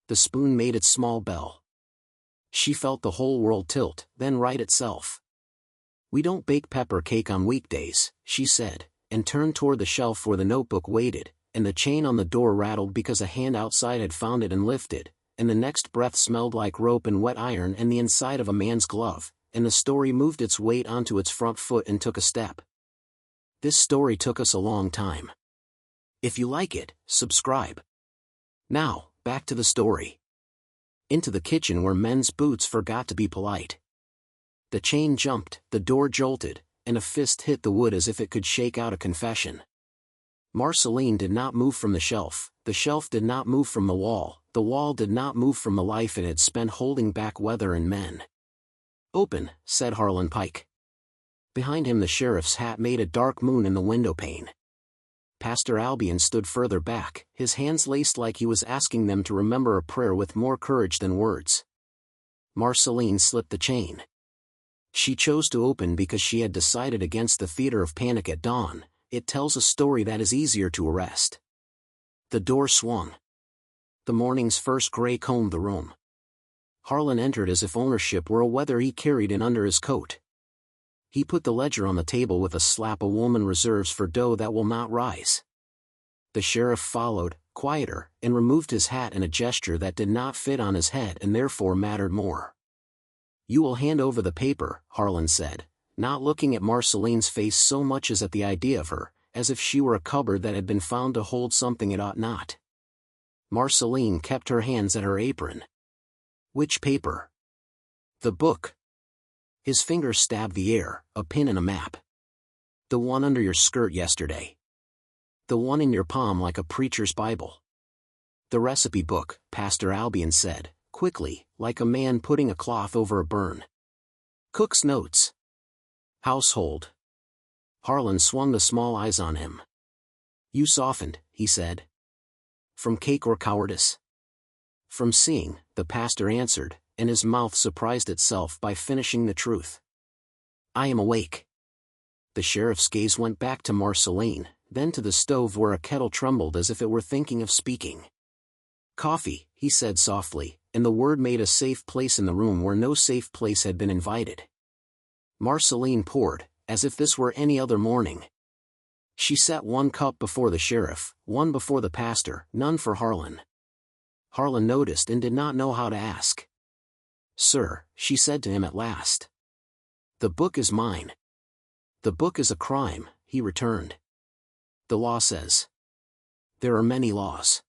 The spoon made its small bell. She felt the whole world tilt, then right itself. "We don't bake pepper cake on weekdays," she said, and turned toward the shelf where the notebook waited, and the chain on the door rattled because a hand outside had found it and lifted, and the next breath smelled like rope and wet iron and the inside of a man's glove, and the story moved its weight onto its front foot and took a step. This story took us a long time. If you like it, subscribe. Now, back to the story. Into the kitchen where men's boots forgot to be polite. The chain jumped, the door jolted, and a fist hit the wood as if it could shake out a confession. Marceline did not move from the shelf did not move from the wall did not move from the life it had spent holding back weather and men. "Open," said Harlan Pike. Behind him the sheriff's hat made a dark moon in the windowpane. Pastor Albion stood further back, his hands laced like he was asking them to remember a prayer with more courage than words. Marceline slipped the chain. She chose to open because she had decided against the theater of panic at dawn. It tells a story that is easier to arrest. The door swung. The morning's first gray combed the room. Harlan entered as if ownership were a weather he carried in under his coat. He put the ledger on the table with a slap a woman reserves for dough that will not rise. The sheriff followed, quieter, and removed his hat in a gesture that did not fit on his head and therefore mattered more. "You will hand over the paper," Harlan said, not looking at Marceline's face so much as at the idea of her, as if she were a cupboard that had been found to hold something it ought not. Marceline kept her hands at her apron. "Which paper?" "The book." His fingers stabbed the air, a pin and a map. "The one under your skirt yesterday." The one in your palm like a preacher's Bible. The recipe book, Pastor Albion said, quickly, like a man putting a cloth over a burn. Cook's notes. Household. Harlan swung the small eyes on him. You softened, he said. From cake or cowardice? From seeing, the pastor answered, and his mouth surprised itself by finishing the truth. I am awake. The sheriff's gaze went back to Marceline, then to the stove where a kettle trembled as if it were thinking of speaking. Coffee, he said softly, and the word made a safe place in the room where no safe place had been invited. Marceline poured, as if this were any other morning. She set one cup before the sheriff, one before the pastor, none for Harlan. Harlan noticed and did not know how to ask. Sir, she said to him at last. The book is mine. The book is a crime, he returned. The law says. There are many laws.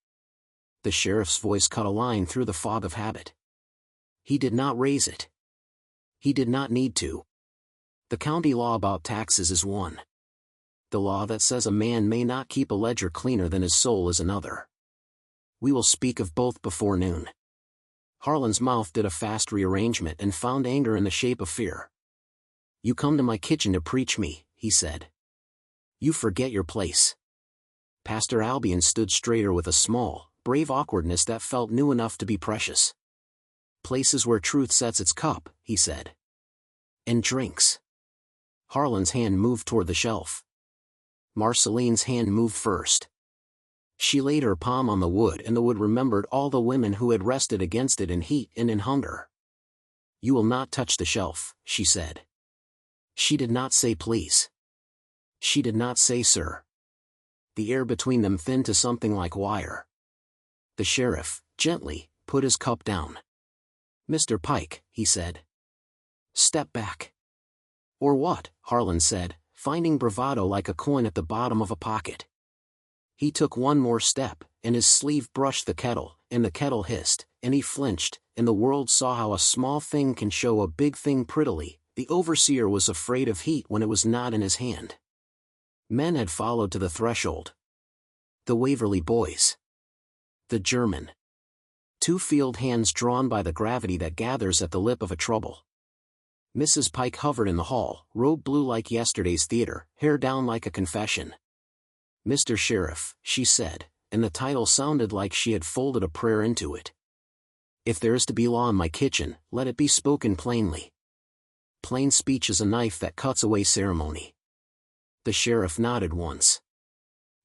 The sheriff's voice cut a line through the fog of habit. He did not raise it. He did not need to. The county law about taxes is one. The law that says a man may not keep a ledger cleaner than his soul is another. We will speak of both before noon. Harlan's mouth did a fast rearrangement and found anger in the shape of fear. You come to my kitchen to preach me, he said. You forget your place. Pastor Albion stood straighter with a small, brave awkwardness that felt new enough to be precious. Places where truth sets its cup, he said. And drinks. Harlan's hand moved toward the shelf. Marceline's hand moved first. She laid her palm on the wood, and the wood remembered all the women who had rested against it in heat and in hunger. You will not touch the shelf, she said. She did not say please. She did not say sir. The air between them thinned to something like wire. The sheriff, gently, put his cup down. Mr. Pike, he said. Step back. Or what? Harlan said, finding bravado like a coin at the bottom of a pocket. He took one more step, and his sleeve brushed the kettle, and the kettle hissed, and he flinched, and the world saw how a small thing can show a big thing prettily. The overseer was afraid of heat when it was not in his hand. Men had followed to the threshold. The Waverly boys. The German. 2 field hands drawn by the gravity that gathers at the lip of a trouble. Mrs. Pike hovered in the hall, robe blue like yesterday's theater, hair down like a confession. Mr. Sheriff, she said, and the title sounded like she had folded a prayer into it. If there is to be law in my kitchen, let it be spoken plainly. Plain speech is a knife that cuts away ceremony. The sheriff nodded once.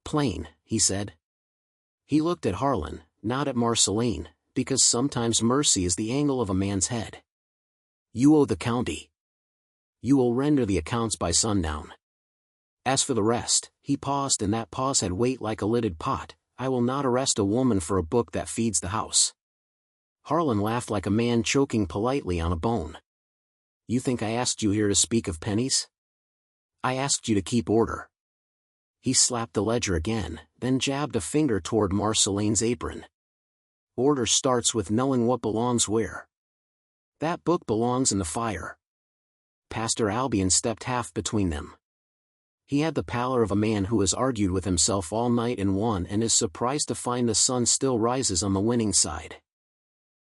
Plain, he said. He looked at Harlan, not at Marceline, because sometimes mercy is the angle of a man's head. You owe the county. You will render the accounts by sundown. As for the rest, he paused, and that pause had weight like a lidded pot. I will not arrest a woman for a book that feeds the house. Harlan laughed like a man choking politely on a bone. You think I asked you here to speak of pennies? I asked you to keep order. He slapped the ledger again, then jabbed a finger toward Marceline's apron. Order starts with knowing what belongs where. That book belongs in the fire. Pastor Albion stepped half between them. He had the pallor of a man who has argued with himself all night and won and is surprised to find the sun still rises on the winning side.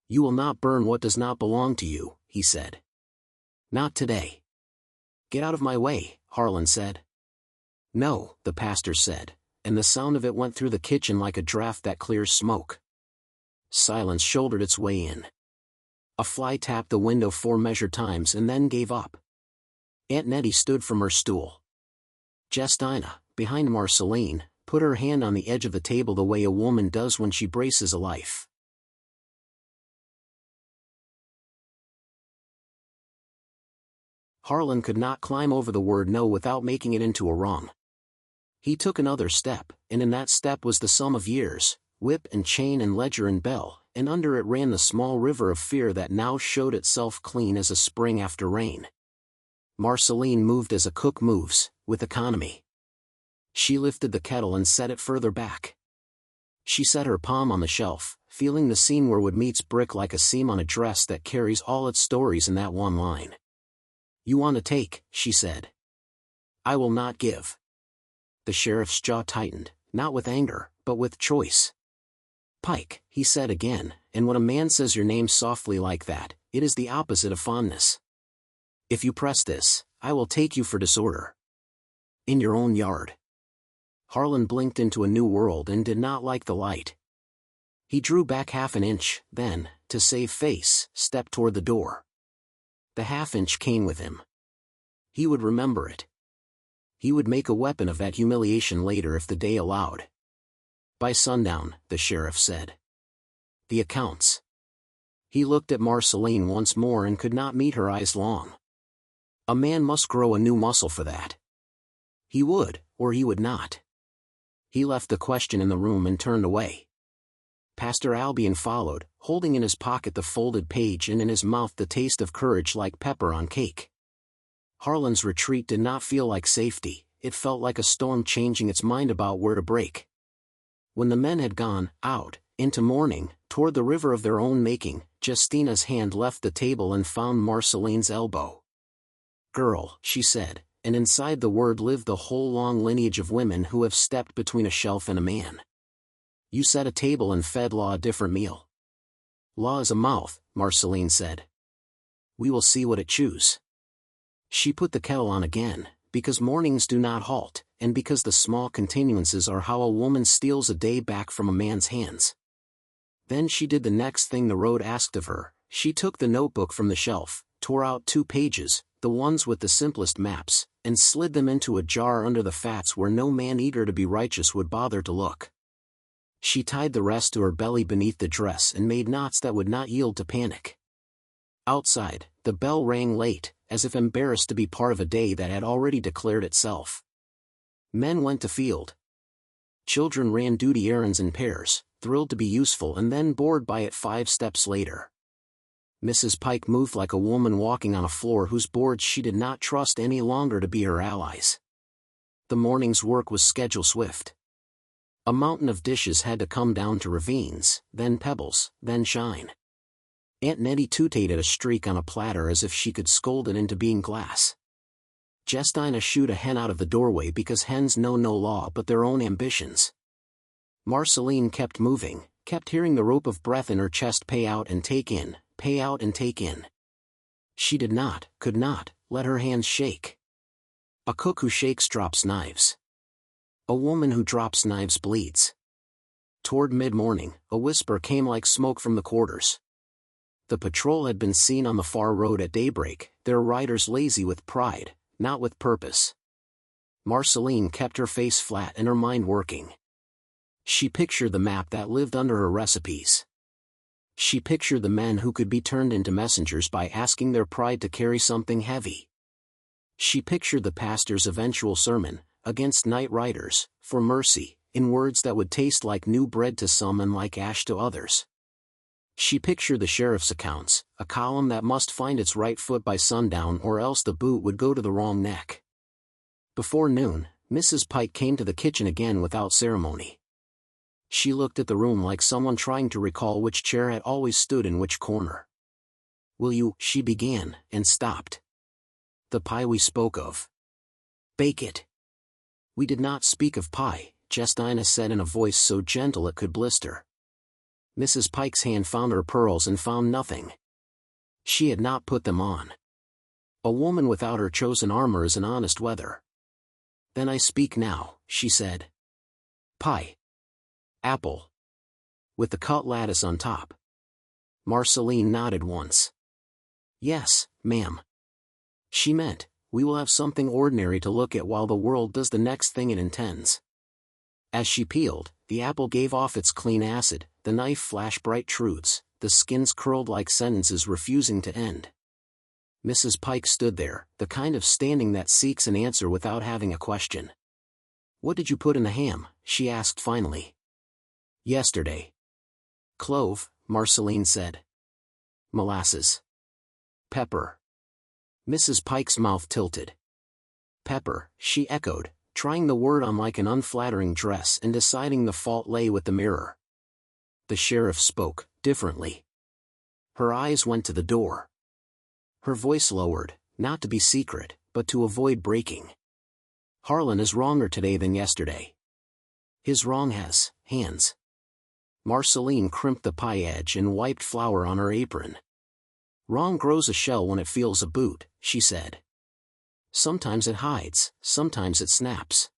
You will not burn what does not belong to you, he said. Not today. Get out of my way, Harlan said. No, the pastor said, and the sound of it went through the kitchen like a draft that clears smoke. Silence shouldered its way in. A fly tapped the window 4 measured times and then gave up. Aunt Nettie stood from her stool. Justina, behind Marceline, put her hand on the edge of the table the way a woman does when she braces a life. Harlan could not climb over the word no without making it into a wrong. He took another step, and in that step was the sum of years, whip and chain and ledger and bell, and under it ran the small river of fear that now showed itself clean as a spring after rain. Marceline moved as a cook moves, with economy. She lifted the kettle and set it further back. She set her palm on the shelf, feeling the seam where wood meets brick like a seam on a dress that carries all its stories in that one line. You want to take, she said. I will not give. The sheriff's jaw tightened, not with anger, but with choice. "Pike," he said again, "and when a man says your name softly like that, it is the opposite of fondness. If you press this, I will take you for disorder. In your own yard." Harlan blinked into a new world and did not like the light. He drew back half an inch, then, to save face, stepped toward the door. The half-inch came with him. He would remember it. He would make a weapon of that humiliation later if the day allowed. "By sundown," the sheriff said. "The accounts." He looked at Marceline once more and could not meet her eyes long. A man must grow a new muscle for that. He would, or he would not. He left the question in the room and turned away. Pastor Albion followed, holding in his pocket the folded page and in his mouth the taste of courage like pepper on cake. Harlan's retreat did not feel like safety, it felt like a storm changing its mind about where to break. When the men had gone, out, into morning, toward the river of their own making, Justina's hand left the table and found Marceline's elbow. "Girl," she said, and inside the word lived the whole long lineage of women who have stepped between a shelf and a man. "You set a table and fed Law a different meal." "Law is a mouth," Marceline said. "We will see what it chews." She put the kettle on again, because mornings do not halt, and because the small continuances are how a woman steals a day back from a man's hands. Then she did the next thing the road asked of her. She took the notebook from the shelf, tore out 2 pages, the ones with the simplest maps, and slid them into a jar under the fats where no man eager to be righteous would bother to look. She tied the rest to her belly beneath the dress and made knots that would not yield to panic. Outside, the bell rang late, as if embarrassed to be part of a day that had already declared itself. Men went to field. Children ran duty errands in pairs, thrilled to be useful and then bored by it 5 steps later. Mrs. Pike moved like a woman walking on a floor whose boards she did not trust any longer to be her allies. The morning's work was schedule swift. A mountain of dishes had to come down to ravines, then pebbles, then shine. Aunt Nettie tooted a streak on a platter as if she could scold it into being glass. Justina shooed a hen out of the doorway because hens know no law but their own ambitions. Marceline kept moving, kept hearing the rope of breath in her chest pay out and take in, pay out and take in. She did not, could not, let her hands shake. A cook who shakes drops knives. A woman who drops knives bleeds. Toward mid-morning, a whisper came like smoke from the quarters. The patrol had been seen on the far road at daybreak, their riders lazy with pride, not with purpose. Marceline kept her face flat and her mind working. She pictured the map that lived under her recipes. She pictured the men who could be turned into messengers by asking their pride to carry something heavy. She pictured the pastor's eventual sermon, against night riders, for mercy, in words that would taste like new bread to some and like ash to others. She pictured the sheriff's accounts, a column that must find its right foot by sundown or else the boot would go to the wrong neck. Before noon, Mrs. Pike came to the kitchen again without ceremony. She looked at the room like someone trying to recall which chair had always stood in which corner. "Will you," she began, and stopped. "The pie we spoke of. Bake it." "We did not speak of pie," Justina said in a voice so gentle it could blister. Mrs. Pike's hand found her pearls and found nothing. She had not put them on. A woman without her chosen armor is an honest wether. "Then I speak now," she said. "Pie. Apple. With the cut lattice on top." Marceline nodded once. "Yes, ma'am." She meant, we will have something ordinary to look at while the world does the next thing it intends. As she peeled, the apple gave off its clean acid, the knife flashed bright truths, the skins curled like sentences refusing to end. Mrs. Pike stood there, the kind of standing that seeks an answer without having a question. "What did you put in the ham?" she asked finally. "Yesterday." "Clove," Marceline said. "Molasses." "Pepper." Mrs. Pike's mouth tilted. "Pepper," she echoed, trying the word on like an unflattering dress and deciding the fault lay with the mirror. The sheriff spoke, differently. Her eyes went to the door. Her voice lowered, not to be secret, but to avoid breaking. "Harlan is wronger today than yesterday." His wrong has hands. Marceline crimped the pie edge and wiped flour on her apron. Wrong grows a shell when it feels a boot, she said. Sometimes it hides, sometimes it snaps.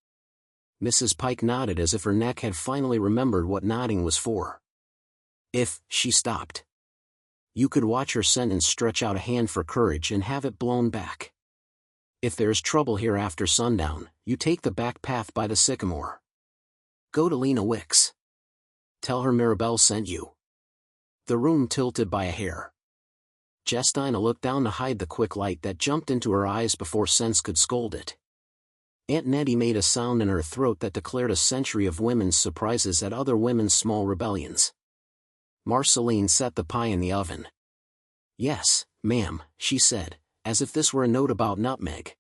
Mrs. Pike nodded as if her neck had finally remembered what nodding was for. If she stopped, you could watch her sentence stretch out a hand for courage and have it blown back. If there's trouble here after sundown, you take the back path by the sycamore. Go to Lena Wicks. Tell her Mirabelle sent you. The room tilted by a hair. Justina looked down to hide the quick light that jumped into her eyes before sense could scold it. Aunt Nettie made a sound in her throat that declared a century of women's surprises at other women's small rebellions. Marceline set the pie in the oven. Yes, ma'am, she said, as if this were a note about nutmeg.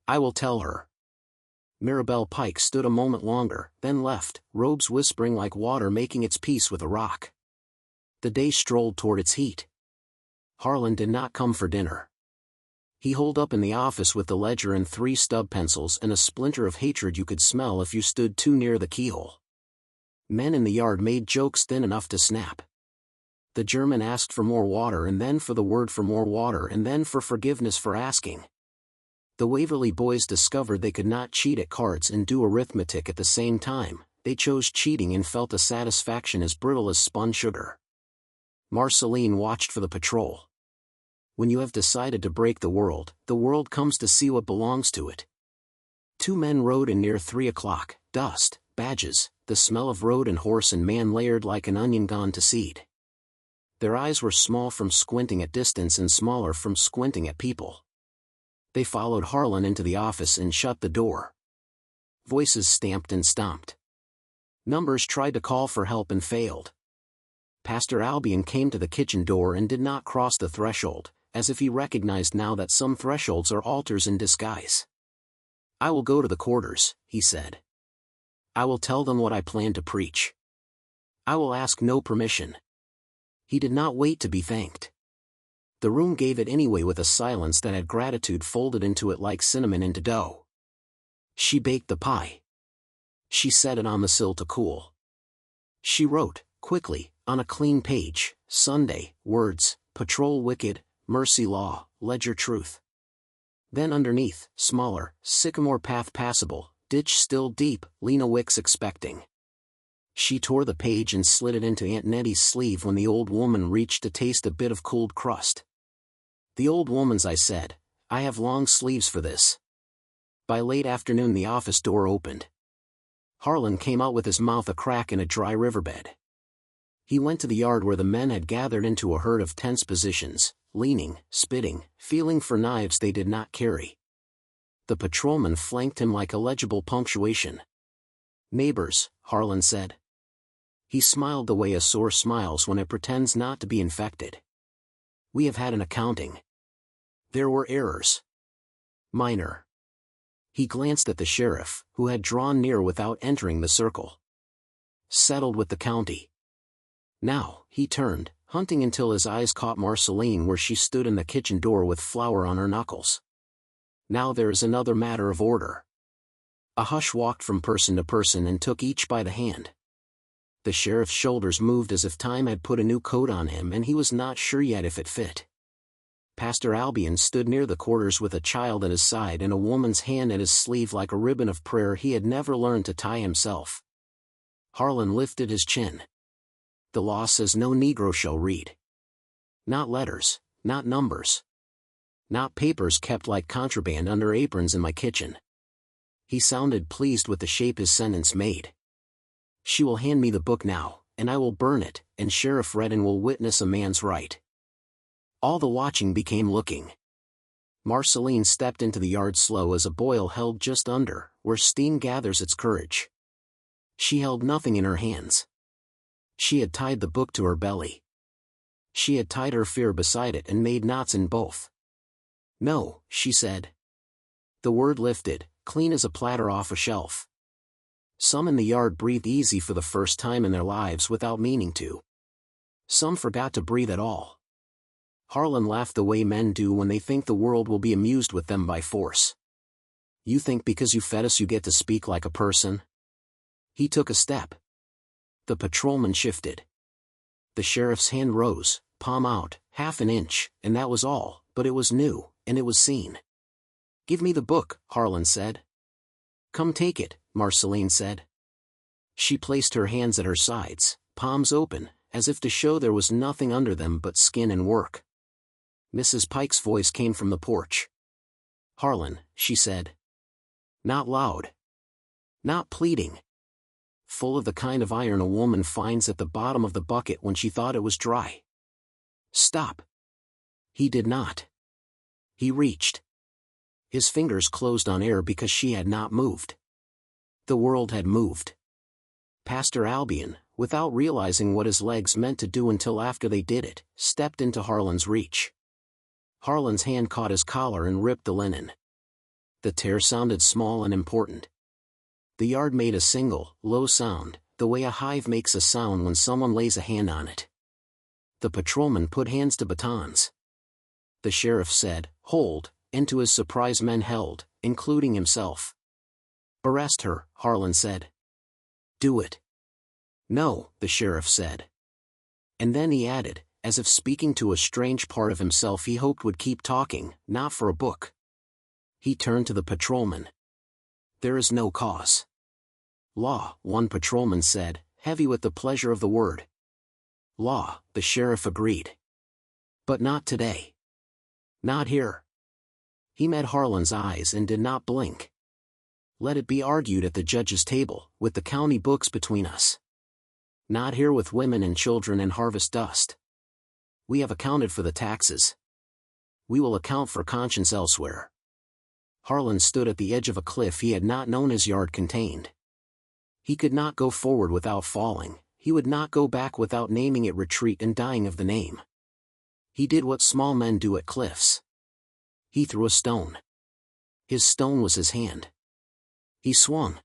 I will tell her. Mirabelle Pike stood a moment longer, then left, robes whispering like water making its peace with a rock. The day strolled toward its heat. Harlan did not come for dinner. He holed up in the office with the ledger and 3 stub pencils and a splinter of hatred you could smell if you stood too near the keyhole. Men in the yard made jokes thin enough to snap. The German asked for more water and then for the word for more water and then for forgiveness for asking. The Waverly boys discovered they could not cheat at cards and do arithmetic at the same time. They chose cheating and felt a satisfaction as brittle as spun sugar. Marceline watched for the patrol. When you have decided to break the world comes to see what belongs to it. 2 men rode in near 3 o'clock, dust, badges, the smell of road and horse and man layered like an onion gone to seed. Their eyes were small from squinting at distance and smaller from squinting at people. They followed Harlan into the office and shut the door. Voices stamped and stomped. Numbers tried to call for help and failed. Pastor Albion came to the kitchen door and did not cross the threshold, as if he recognized now that some thresholds are altars in disguise. I will go to the quarters, he said. I will tell them what I plan to preach. I will ask no permission. He did not wait to be thanked. The room gave it anyway with a silence that had gratitude folded into it like cinnamon into dough. She baked the pie. She set it on the sill to cool. She wrote, quickly, on a clean page, Sunday, words, patrol wicked, mercy law, ledger truth. Then underneath, smaller, sycamore path passable, ditch still deep, Lena Wicks expecting. She tore the page and slid it into Aunt Nettie's sleeve when the old woman reached to taste a bit of cooled crust. The old woman's, I said, I have long sleeves for this. By late afternoon the office door opened. Harlan came out with his mouth a crack in a dry riverbed. He went to the yard where the men had gathered into a herd of tense positions, leaning, spitting, feeling for knives they did not carry. The patrolman flanked him like illegible punctuation. Neighbors, Harlan said. He smiled the way a sore smiles when it pretends not to be infected. We have had an accounting. There were errors. Minor. He glanced at the sheriff, who had drawn near without entering the circle. Settled with the county. Now, he turned, hunting until his eyes caught Marceline where she stood in the kitchen door with flour on her knuckles. Now there is another matter of order. A hush walked from person to person and took each by the hand. The sheriff's shoulders moved as if time had put a new coat on him and he was not sure yet if it fit. Pastor Albion stood near the quarters with a child at his side and a woman's hand at his sleeve like a ribbon of prayer he had never learned to tie himself. Harlan lifted his chin. The law says no Negro shall read. Not letters, not numbers. Not papers kept like contraband under aprons in my kitchen. He sounded pleased with the shape his sentence made. She will hand me the book now, and I will burn it, and Sheriff Redden will witness a man's right. All the watching became looking. Marceline stepped into the yard slow as a boil held just under, where steam gathers its courage. She held nothing in her hands. She had tied the book to her belly. She had tied her fear beside it and made knots in both. No, she said. The word lifted, clean as a platter off a shelf. Some in the yard breathed easy for the first time in their lives without meaning to. Some forgot to breathe at all. Harlan laughed the way men do when they think the world will be amused with them by force. You think because you fed us you get to speak like a person? He took a step. The patrolman shifted. The sheriff's hand rose, palm out, half an inch, and that was all, but it was new, and it was seen. "Give me the book," Harlan said. "Come take it," Marceline said. She placed her hands at her sides, palms open, as if to show there was nothing under them but skin and work. Mrs. Pike's voice came from the porch. "Harlan," she said. Not loud. Not pleading. Full of the kind of iron a woman finds at the bottom of the bucket when she thought it was dry. "Stop." He did not. He reached. His fingers closed on air because she had not moved. The world had moved. Pastor Albion, without realizing what his legs meant to do until after they did it, stepped into Harlan's reach. Harlan's hand caught his collar and ripped the linen. The tear sounded small and important. The yard made a single, low sound, the way a hive makes a sound when someone lays a hand on it. The patrolman put hands to batons. The sheriff said, "Hold," and to his surprise men held, including himself. "Arrest her," Harlan said. "Do it." "No," the sheriff said. And then he added, as if speaking to a strange part of himself he hoped would keep talking, "Not for a book." He turned to the patrolman. "There is no cause." "Law," one patrolman said, heavy with the pleasure of the word. "Law," the sheriff agreed. "But not today. Not here." He met Harlan's eyes and did not blink. "Let it be argued at the judge's table, with the county books between us. Not here with women and children and harvest dust. We have accounted for the taxes. We will account for conscience elsewhere." Harlan stood at the edge of a cliff he had not known his yard contained. He could not go forward without falling, he would not go back without naming it retreat and dying of the name. He did what small men do at cliffs. He threw a stone. His stone was his hand. He swung.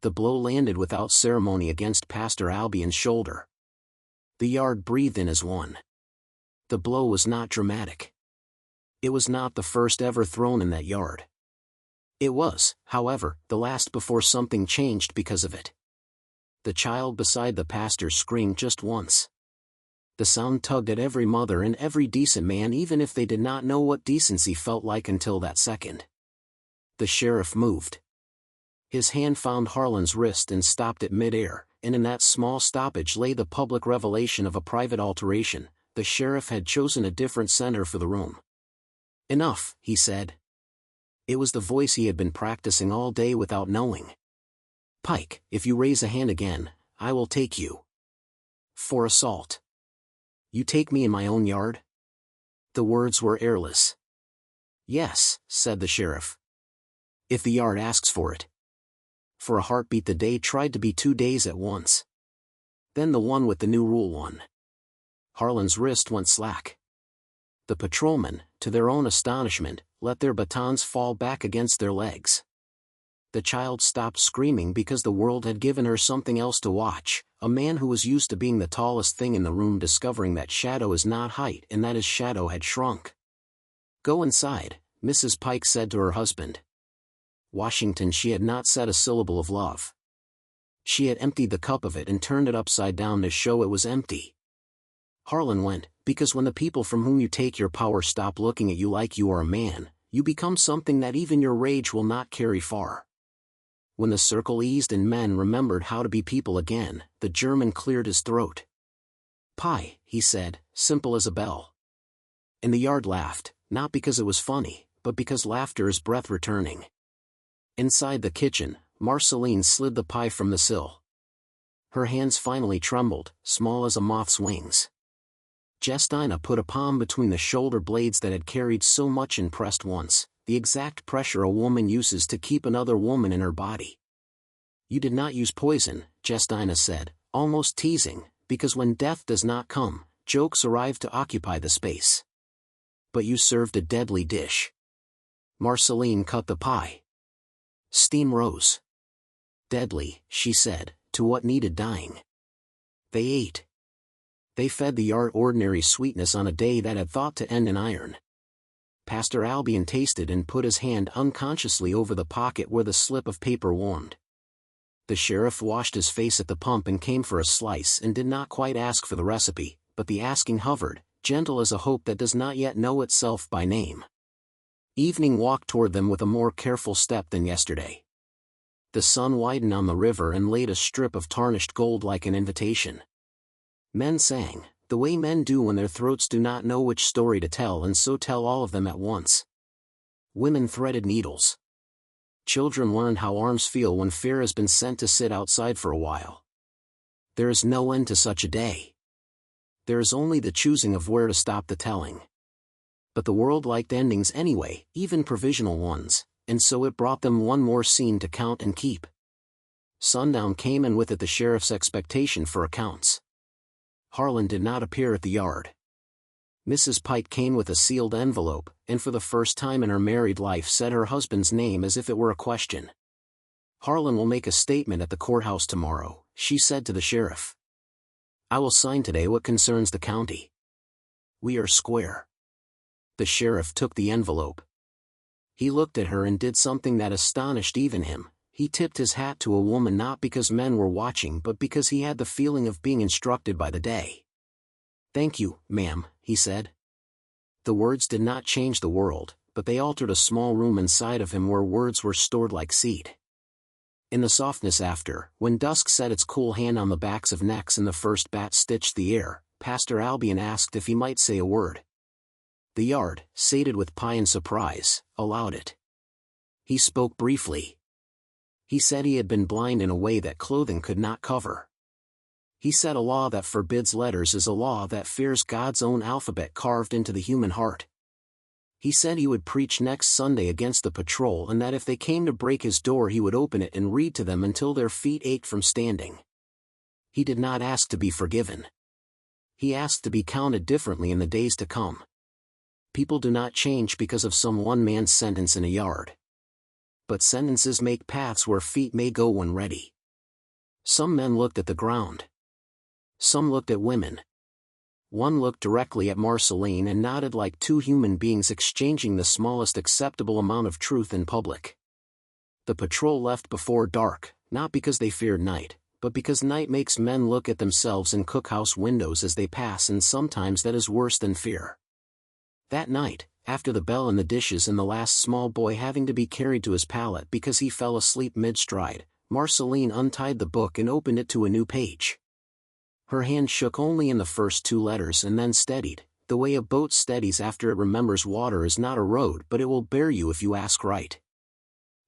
The blow landed without ceremony against Pastor Albion's shoulder. The yard breathed in as one. The blow was not dramatic. It was not the first ever thrown in that yard. It was, however, the last before something changed because of it. The child beside the pastor screamed just once. The sound tugged at every mother and every decent man even if they did not know what decency felt like until that second. The sheriff moved. His hand found Harlan's wrist and stopped it mid-air, and in that small stoppage lay the public revelation of a private alteration. The sheriff had chosen a different center for the room. "Enough," he said. It was the voice he had been practicing all day without knowing. "Pike, if you raise a hand again, I will take you. For assault. You take me in my own yard?" The words were airless. "Yes," said the sheriff. "If the yard asks for it." For a heartbeat the day tried to be 2 days at once. Then the one with the new rule won. Harlan's wrist went slack. The patrolmen, to their own astonishment, let their batons fall back against their legs. The child stopped screaming because the world had given her something else to watch, a man who was used to being the tallest thing in the room discovering that shadow is not height and that his shadow had shrunk. "Go inside," Mrs. Pike said to her husband. Washington she had not said a syllable of love. She had emptied the cup of it and turned it upside down to show it was empty. Harlan went, because when the people from whom you take your power stop looking at you like you are a man, you become something that even your rage will not carry far. When the circle eased and men remembered how to be people again, the German cleared his throat. "Pie," he said, simple as a bell. And the yard laughed, not because it was funny, but because laughter is breath returning. Inside the kitchen, Marceline slid the pie from the sill. Her hands finally trembled, small as a moth's wings. Justina put a palm between the shoulder blades that had carried so much and pressed once, the exact pressure a woman uses to keep another woman in her body. "You did not use poison," Justina said, almost teasing, because when death does not come, jokes arrive to occupy the space. "But you served a deadly dish." Marceline cut the pie. Steam rose. "Deadly," she said, to what needed dying. They ate. They fed the yard ordinary sweetness on a day that had thought to end in iron. Pastor Albion tasted and put his hand unconsciously over the pocket where the slip of paper warmed. The sheriff washed his face at the pump and came for a slice and did not quite ask for the recipe, but the asking hovered, gentle as a hope that does not yet know itself by name. Evening walked toward them with a more careful step than yesterday. The sun widened on the river and laid a strip of tarnished gold like an invitation. Men sang, the way men do when their throats do not know which story to tell and so tell all of them at once. Women threaded needles. Children learned how arms feel when fear has been sent to sit outside for a while. There is no end to such a day. There is only the choosing of where to stop the telling. But the world liked endings anyway, even provisional ones, and so it brought them one more scene to count and keep. Sundown came and with it the sheriff's expectation for accounts. Harlan did not appear at the yard. Mrs. Pike came with a sealed envelope, and for the first time in her married life said her husband's name as if it were a question. Harlan will make a statement at the courthouse tomorrow, she said to the sheriff. I will sign today what concerns the county. We are square. The sheriff took the envelope. He looked at her and did something that astonished even him. He tipped his hat to a woman not because men were watching but because he had the feeling of being instructed by the day. Thank you, ma'am, he said. The words did not change the world, but they altered a small room inside of him where words were stored like seed. In the softness after, when dusk set its cool hand on the backs of necks and the first bat stitched the air, Pastor Albion asked if he might say a word. The yard, sated with pie and surprise, allowed it. He spoke briefly. He said he had been blind in a way that clothing could not cover. He said a law that forbids letters is a law that fears God's own alphabet carved into the human heart. He said he would preach next Sunday against the patrol and that if they came to break his door he would open it and read to them until their feet ached from standing. He did not ask to be forgiven. He asked to be counted differently in the days to come. People do not change because of some one-man sentence in a yard. But sentences make paths where feet may go when ready. Some men looked at the ground. Some looked at women. One looked directly at Marceline and nodded like two human beings exchanging the smallest acceptable amount of truth in public. The patrol left before dark, not because they feared night, but because night makes men look at themselves in cookhouse windows as they pass, and sometimes that is worse than fear. That night, after the bell and the dishes and the last small boy having to be carried to his pallet because he fell asleep mid-stride, Marceline untied the book and opened it to a new page. Her hand shook only in the first two letters and then steadied. The way a boat steadies after it remembers water is not a road, but it will bear you if you ask right.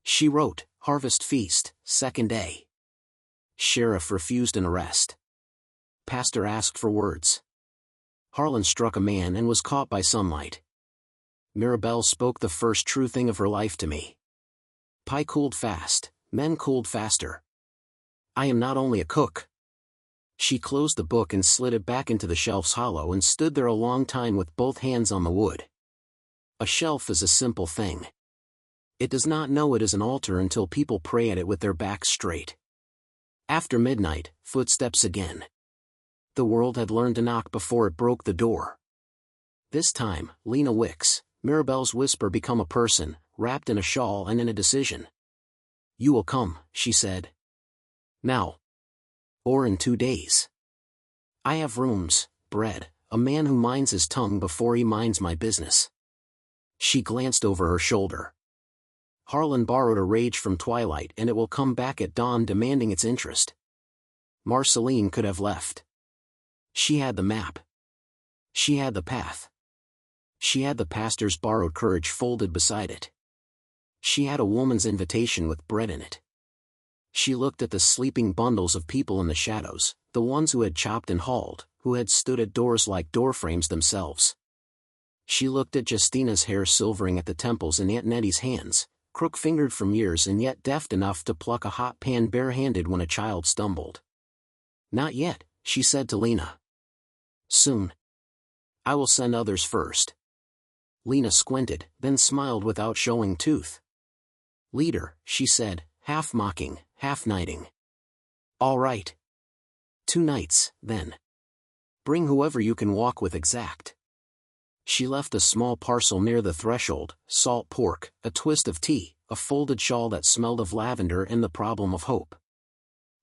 She wrote, Harvest Feast, 2nd day. Sheriff refused an arrest. Pastor asked for words. Harlan struck a man and was caught by sunlight. Mirabelle spoke the first true thing of her life to me. Pie cooled fast, men cooled faster. I am not only a cook. She closed the book and slid it back into the shelf's hollow and stood there a long time with both hands on the wood. A shelf is a simple thing. It does not know it is an altar until people pray at it with their backs straight. After midnight, footsteps again. The world had learned to knock before it broke the door. This time, Lena Wicks, Mirabelle's whisper become a person, wrapped in a shawl and in a decision. You will come, she said. Now. Or in 2 days. I have rooms, bread, a man who minds his tongue before he minds my business. She glanced over her shoulder. Harlan borrowed a rage from twilight and it will come back at dawn demanding its interest. Marceline could have left. She had the map. She had the path. She had the pastor's borrowed courage folded beside it. She had a woman's invitation with bread in it. She looked at the sleeping bundles of people in the shadows, the ones who had chopped and hauled, who had stood at doors like doorframes themselves. She looked at Justina's hair silvering at the temples in Aunt Nettie's hands, crook-fingered from years and yet deft enough to pluck a hot pan bare-handed when a child stumbled. Not yet, she said to Lena. Soon. I will send others first. Lena squinted, then smiled without showing tooth. Leader, she said, half mocking, half knighting. All right. 2 nights, then. Bring whoever you can walk with exact. She left a small parcel near the threshold, salt pork, a twist of tea, a folded shawl that smelled of lavender and the problem of hope.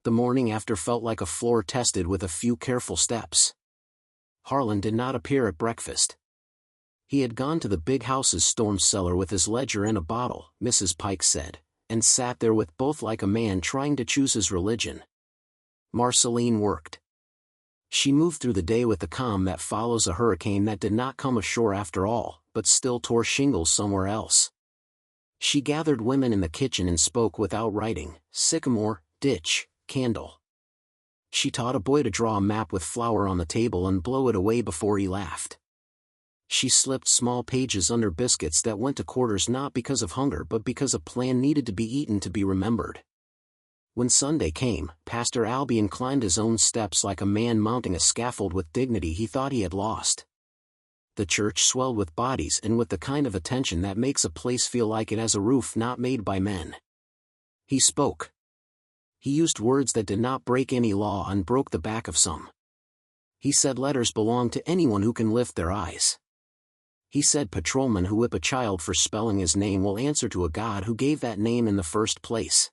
The morning after felt like a floor tested with a few careful steps. Harlan did not appear at breakfast. He had gone to the big house's storm cellar with his ledger and a bottle, Mrs. Pike said, and sat there with both like a man trying to choose his religion. Marceline worked. She moved through the day with the calm that follows a hurricane that did not come ashore after all, but still tore shingles somewhere else. She gathered women in the kitchen and spoke without writing, sycamore, ditch, candle. She taught a boy to draw a map with flour on the table and blow it away before he laughed. She slipped small pages under biscuits that went to quarters not because of hunger but because a plan needed to be eaten to be remembered. When Sunday came, Pastor Albion climbed his own steps like a man mounting a scaffold with dignity he thought he had lost. The church swelled with bodies and with the kind of attention that makes a place feel like it has a roof not made by men. He spoke. He used words that did not break any law and broke the back of some. He said letters belong to anyone who can lift their eyes. He said patrolmen who whip a child for spelling his name will answer to a God who gave that name in the first place.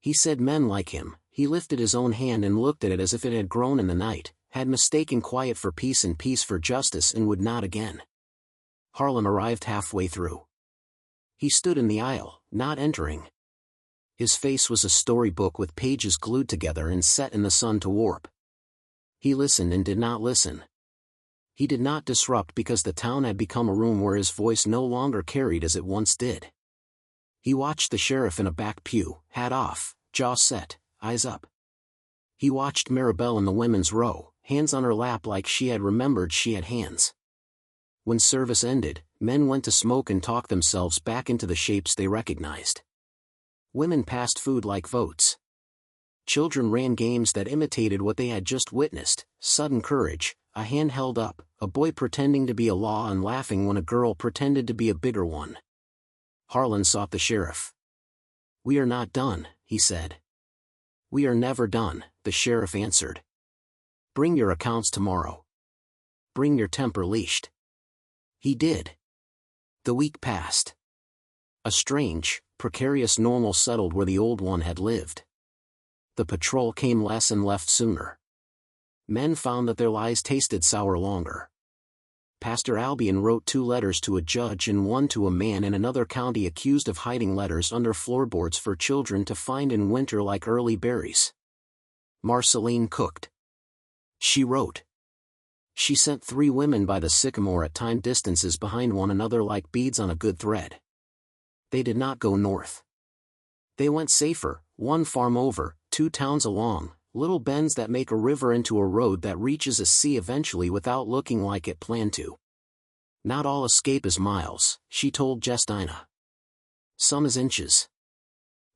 He said men like him, he lifted his own hand and looked at it as if it had grown in the night, had mistaken quiet for peace and peace for justice and would not again. Harlan arrived halfway through. He stood in the aisle, not entering. His face was a storybook with pages glued together and set in the sun to warp. He listened and did not listen. He did not disrupt because the town had become a room where his voice no longer carried as it once did. He watched the sheriff in a back pew, hat off, jaw set, eyes up. He watched Maribel in the women's row, hands on her lap like she had remembered she had hands. When service ended, men went to smoke and talk themselves back into the shapes they recognized. Women passed food like votes. Children ran games that imitated what they had just witnessed, sudden courage, a hand held up, a boy pretending to be a law and laughing when a girl pretended to be a bigger one. Harlan sought the sheriff. "We are not done," he said. "We are never done," the sheriff answered. "Bring your accounts tomorrow. Bring your temper leashed." He did. The week passed. A strange, precarious normal settled where the old one had lived. The patrol came less and left sooner. Men found that their lies tasted sour longer. Pastor Albion wrote 2 letters to a judge and 1 to a man in another county accused of hiding letters under floorboards for children to find in winter like early berries. Marceline cooked. She wrote. She sent 3 women by the sycamore at timed distances behind one another like beads on a good thread. They did not go north. They went safer, 1 farm over, 2 towns along, little bends that make a river into a road that reaches a sea eventually without looking like it planned to. Not all escape is miles, she told Justina. Some is inches.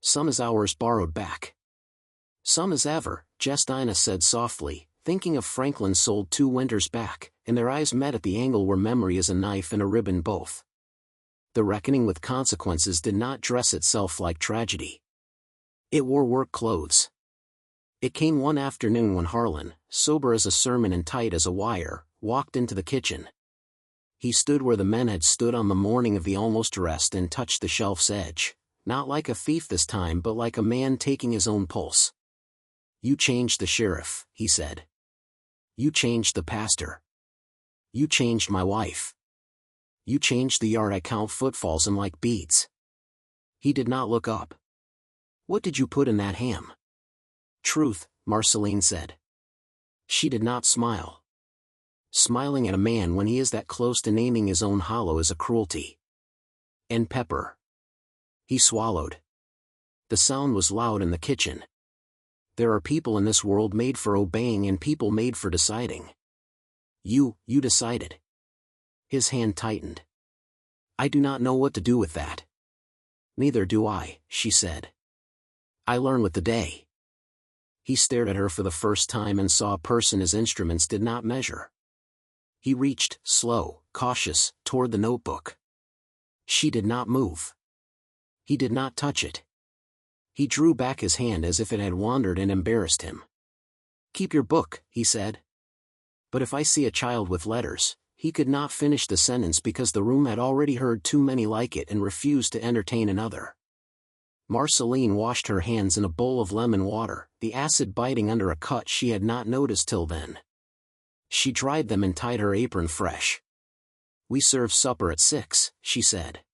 Some is hours borrowed back. Some is ever, Justina said softly, thinking of Franklin sold 2 winters back, and their eyes met at the angle where memory is a knife and a ribbon both. The reckoning with consequences did not dress itself like tragedy. It wore work clothes. It came one afternoon when Harlan, sober as a sermon and tight as a wire, walked into the kitchen. He stood where the men had stood on the morning of the almost arrest and touched the shelf's edge, not like a thief this time but like a man taking his own pulse. "You changed the sheriff," he said. "You changed the pastor. You changed my wife. You changed the yard I count footfalls in like beads." He did not look up. "What did you put in that ham?" "Truth," Marceline said. She did not smile. Smiling at a man when he is that close to naming his own hollow is a cruelty. "And pepper." He swallowed. The sound was loud in the kitchen. There are people in this world made for obeying and people made for deciding. You decided." His hand tightened. "I do not know what to do with that." "Neither do I," she said. "I learn with the day." He stared at her for the first time and saw a person his instruments did not measure. He reached, slow, cautious, toward the notebook. She did not move. He did not touch it. He drew back his hand as if it had wandered and embarrassed him. "Keep your book," he said. "But if I see a child with letters," he could not finish the sentence because the room had already heard too many like it and refused to entertain another. Marceline washed her hands in a bowl of lemon water, the acid biting under a cut she had not noticed till then. She dried them and tied her apron fresh. "We serve supper at 6, she said.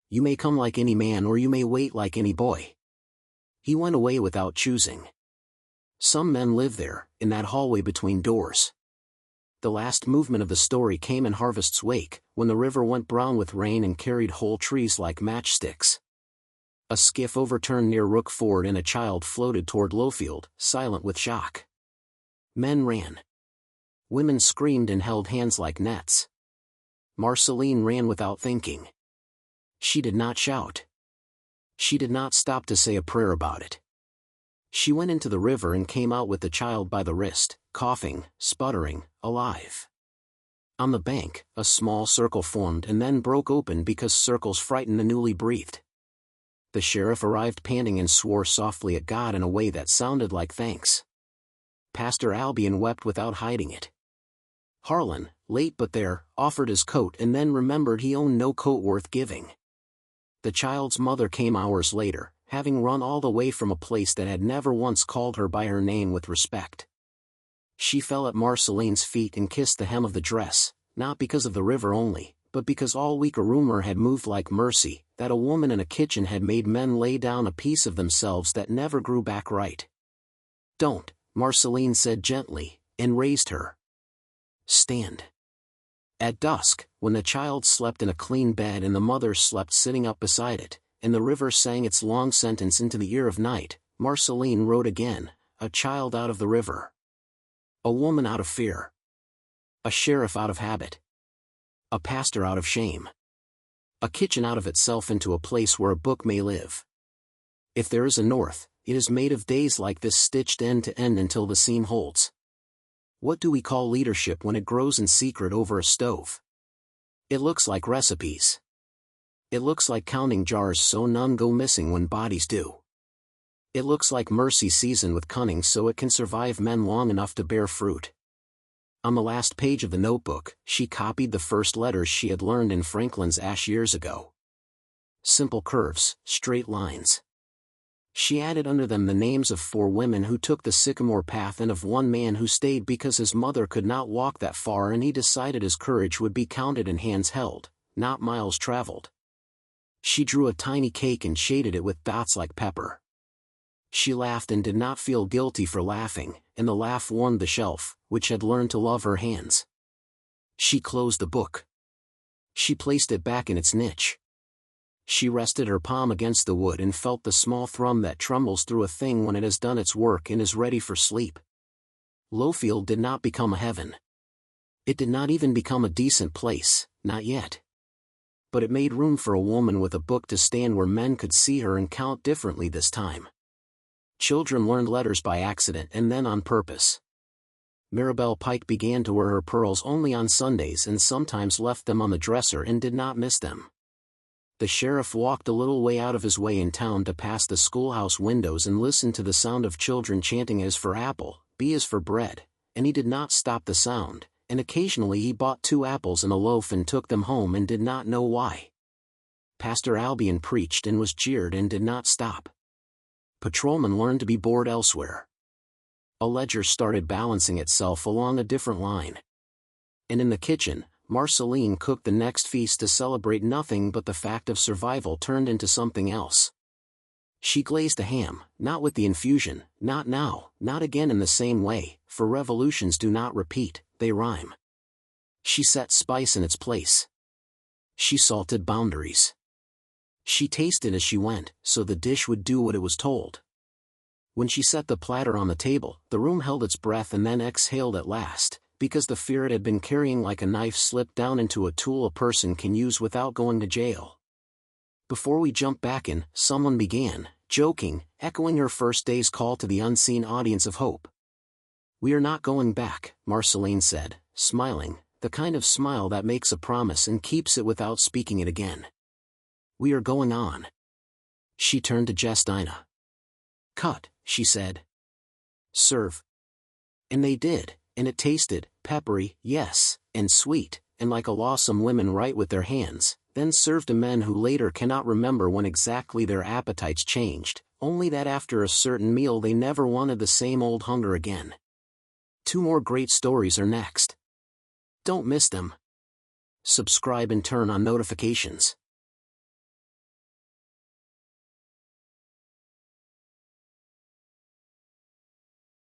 "You may come like any man or you may wait like any boy." He went away without choosing. Some men live there, in that hallway between doors. The last movement of the story came in harvest's wake, when the river went brown with rain and carried whole trees like matchsticks. A skiff overturned near Rook Ford and a child floated toward Lowfield, silent with shock. Men ran. Women screamed and held hands like nets. Marceline ran without thinking. She did not shout. She did not stop to say a prayer about it. She went into the river and came out with the child by the wrist, coughing, sputtering, alive. On the bank, a small circle formed and then broke open because circles frighten the newly breathed. The sheriff arrived panting and swore softly at God in a way that sounded like thanks. Pastor Albion wept without hiding it. Harlan, late but there, offered his coat and then remembered he owned no coat worth giving. The child's mother came hours later, having run all the way from a place that had never once called her by her name with respect. She fell at Marceline's feet and kissed the hem of the dress, not because of the river only, but because all week a rumor had moved like mercy, that a woman in a kitchen had made men lay down a piece of themselves that never grew back right. "Don't," Marceline said gently, and raised her. "Stand." At dusk, when the child slept in a clean bed and the mother slept sitting up beside it, and the river sang its long sentence into the ear of night, Marceline wrote again, a child out of the river. A woman out of fear. A sheriff out of habit. A pastor out of shame. A kitchen out of itself into a place where a book may live. If there is a north, it is made of days like this stitched end to end until the seam holds. What do we call leadership when it grows in secret over a stove? It looks like recipes. It looks like counting jars so none go missing when bodies do. It looks like mercy seasoned with cunning so it can survive men long enough to bear fruit. On the last page of the notebook, she copied the first letters she had learned in Franklin's Ash years ago. Simple curves, straight lines. She added under them the names of 4 women who took the sycamore path and of 1 man who stayed because his mother could not walk that far and he decided his courage would be counted in hands held, not miles traveled. She drew a tiny cake and shaded it with dots like pepper. She laughed and did not feel guilty for laughing, and the laugh warmed the shelf, which had learned to love her hands. She closed the book. She placed it back in its niche. She rested her palm against the wood and felt the small thrum that trembles through a thing when it has done its work and is ready for sleep. Lowfield did not become a heaven. It did not even become a decent place, not yet. But it made room for a woman with a book to stand where men could see her and count differently this time. Children learned letters by accident and then on purpose. Mirabelle Pike began to wear her pearls only on Sundays and sometimes left them on the dresser and did not miss them. The sheriff walked a little way out of his way in town to pass the schoolhouse windows and listen to the sound of children chanting A is for apple, B is for bread, and he did not stop the sound, and occasionally he bought 2 apples and a loaf and took them home and did not know why. Pastor Albion preached and was jeered and did not stop. Patrolmen learned to be bored elsewhere. A ledger started balancing itself along a different line. And in the kitchen, Marceline cooked the next feast to celebrate nothing but the fact of survival turned into something else. She glazed a ham, not with the infusion, not now, not again in the same way, for revolutions do not repeat, they rhyme. She set spice in its place. She salted boundaries. She tasted as she went, so the dish would do what it was told. When she set the platter on the table, the room held its breath and then exhaled at last, because the fear it had been carrying like a knife slipped down into a tool a person can use without going to jail. Before we jumped back in, someone began, joking, echoing her first day's call to the unseen audience of hope. "We are not going back," Marceline said, smiling, the kind of smile that makes a promise and keeps it without speaking it again. "We are going on." She turned to Justina. "Cut," she said. "Serve." And they did, and it tasted, peppery, yes, and sweet, and like a law some women write with their hands, then serve to men who later cannot remember when exactly their appetites changed, only that after a certain meal they never wanted the same old hunger again. 2 more great stories are next. Don't miss them. Subscribe and turn on notifications.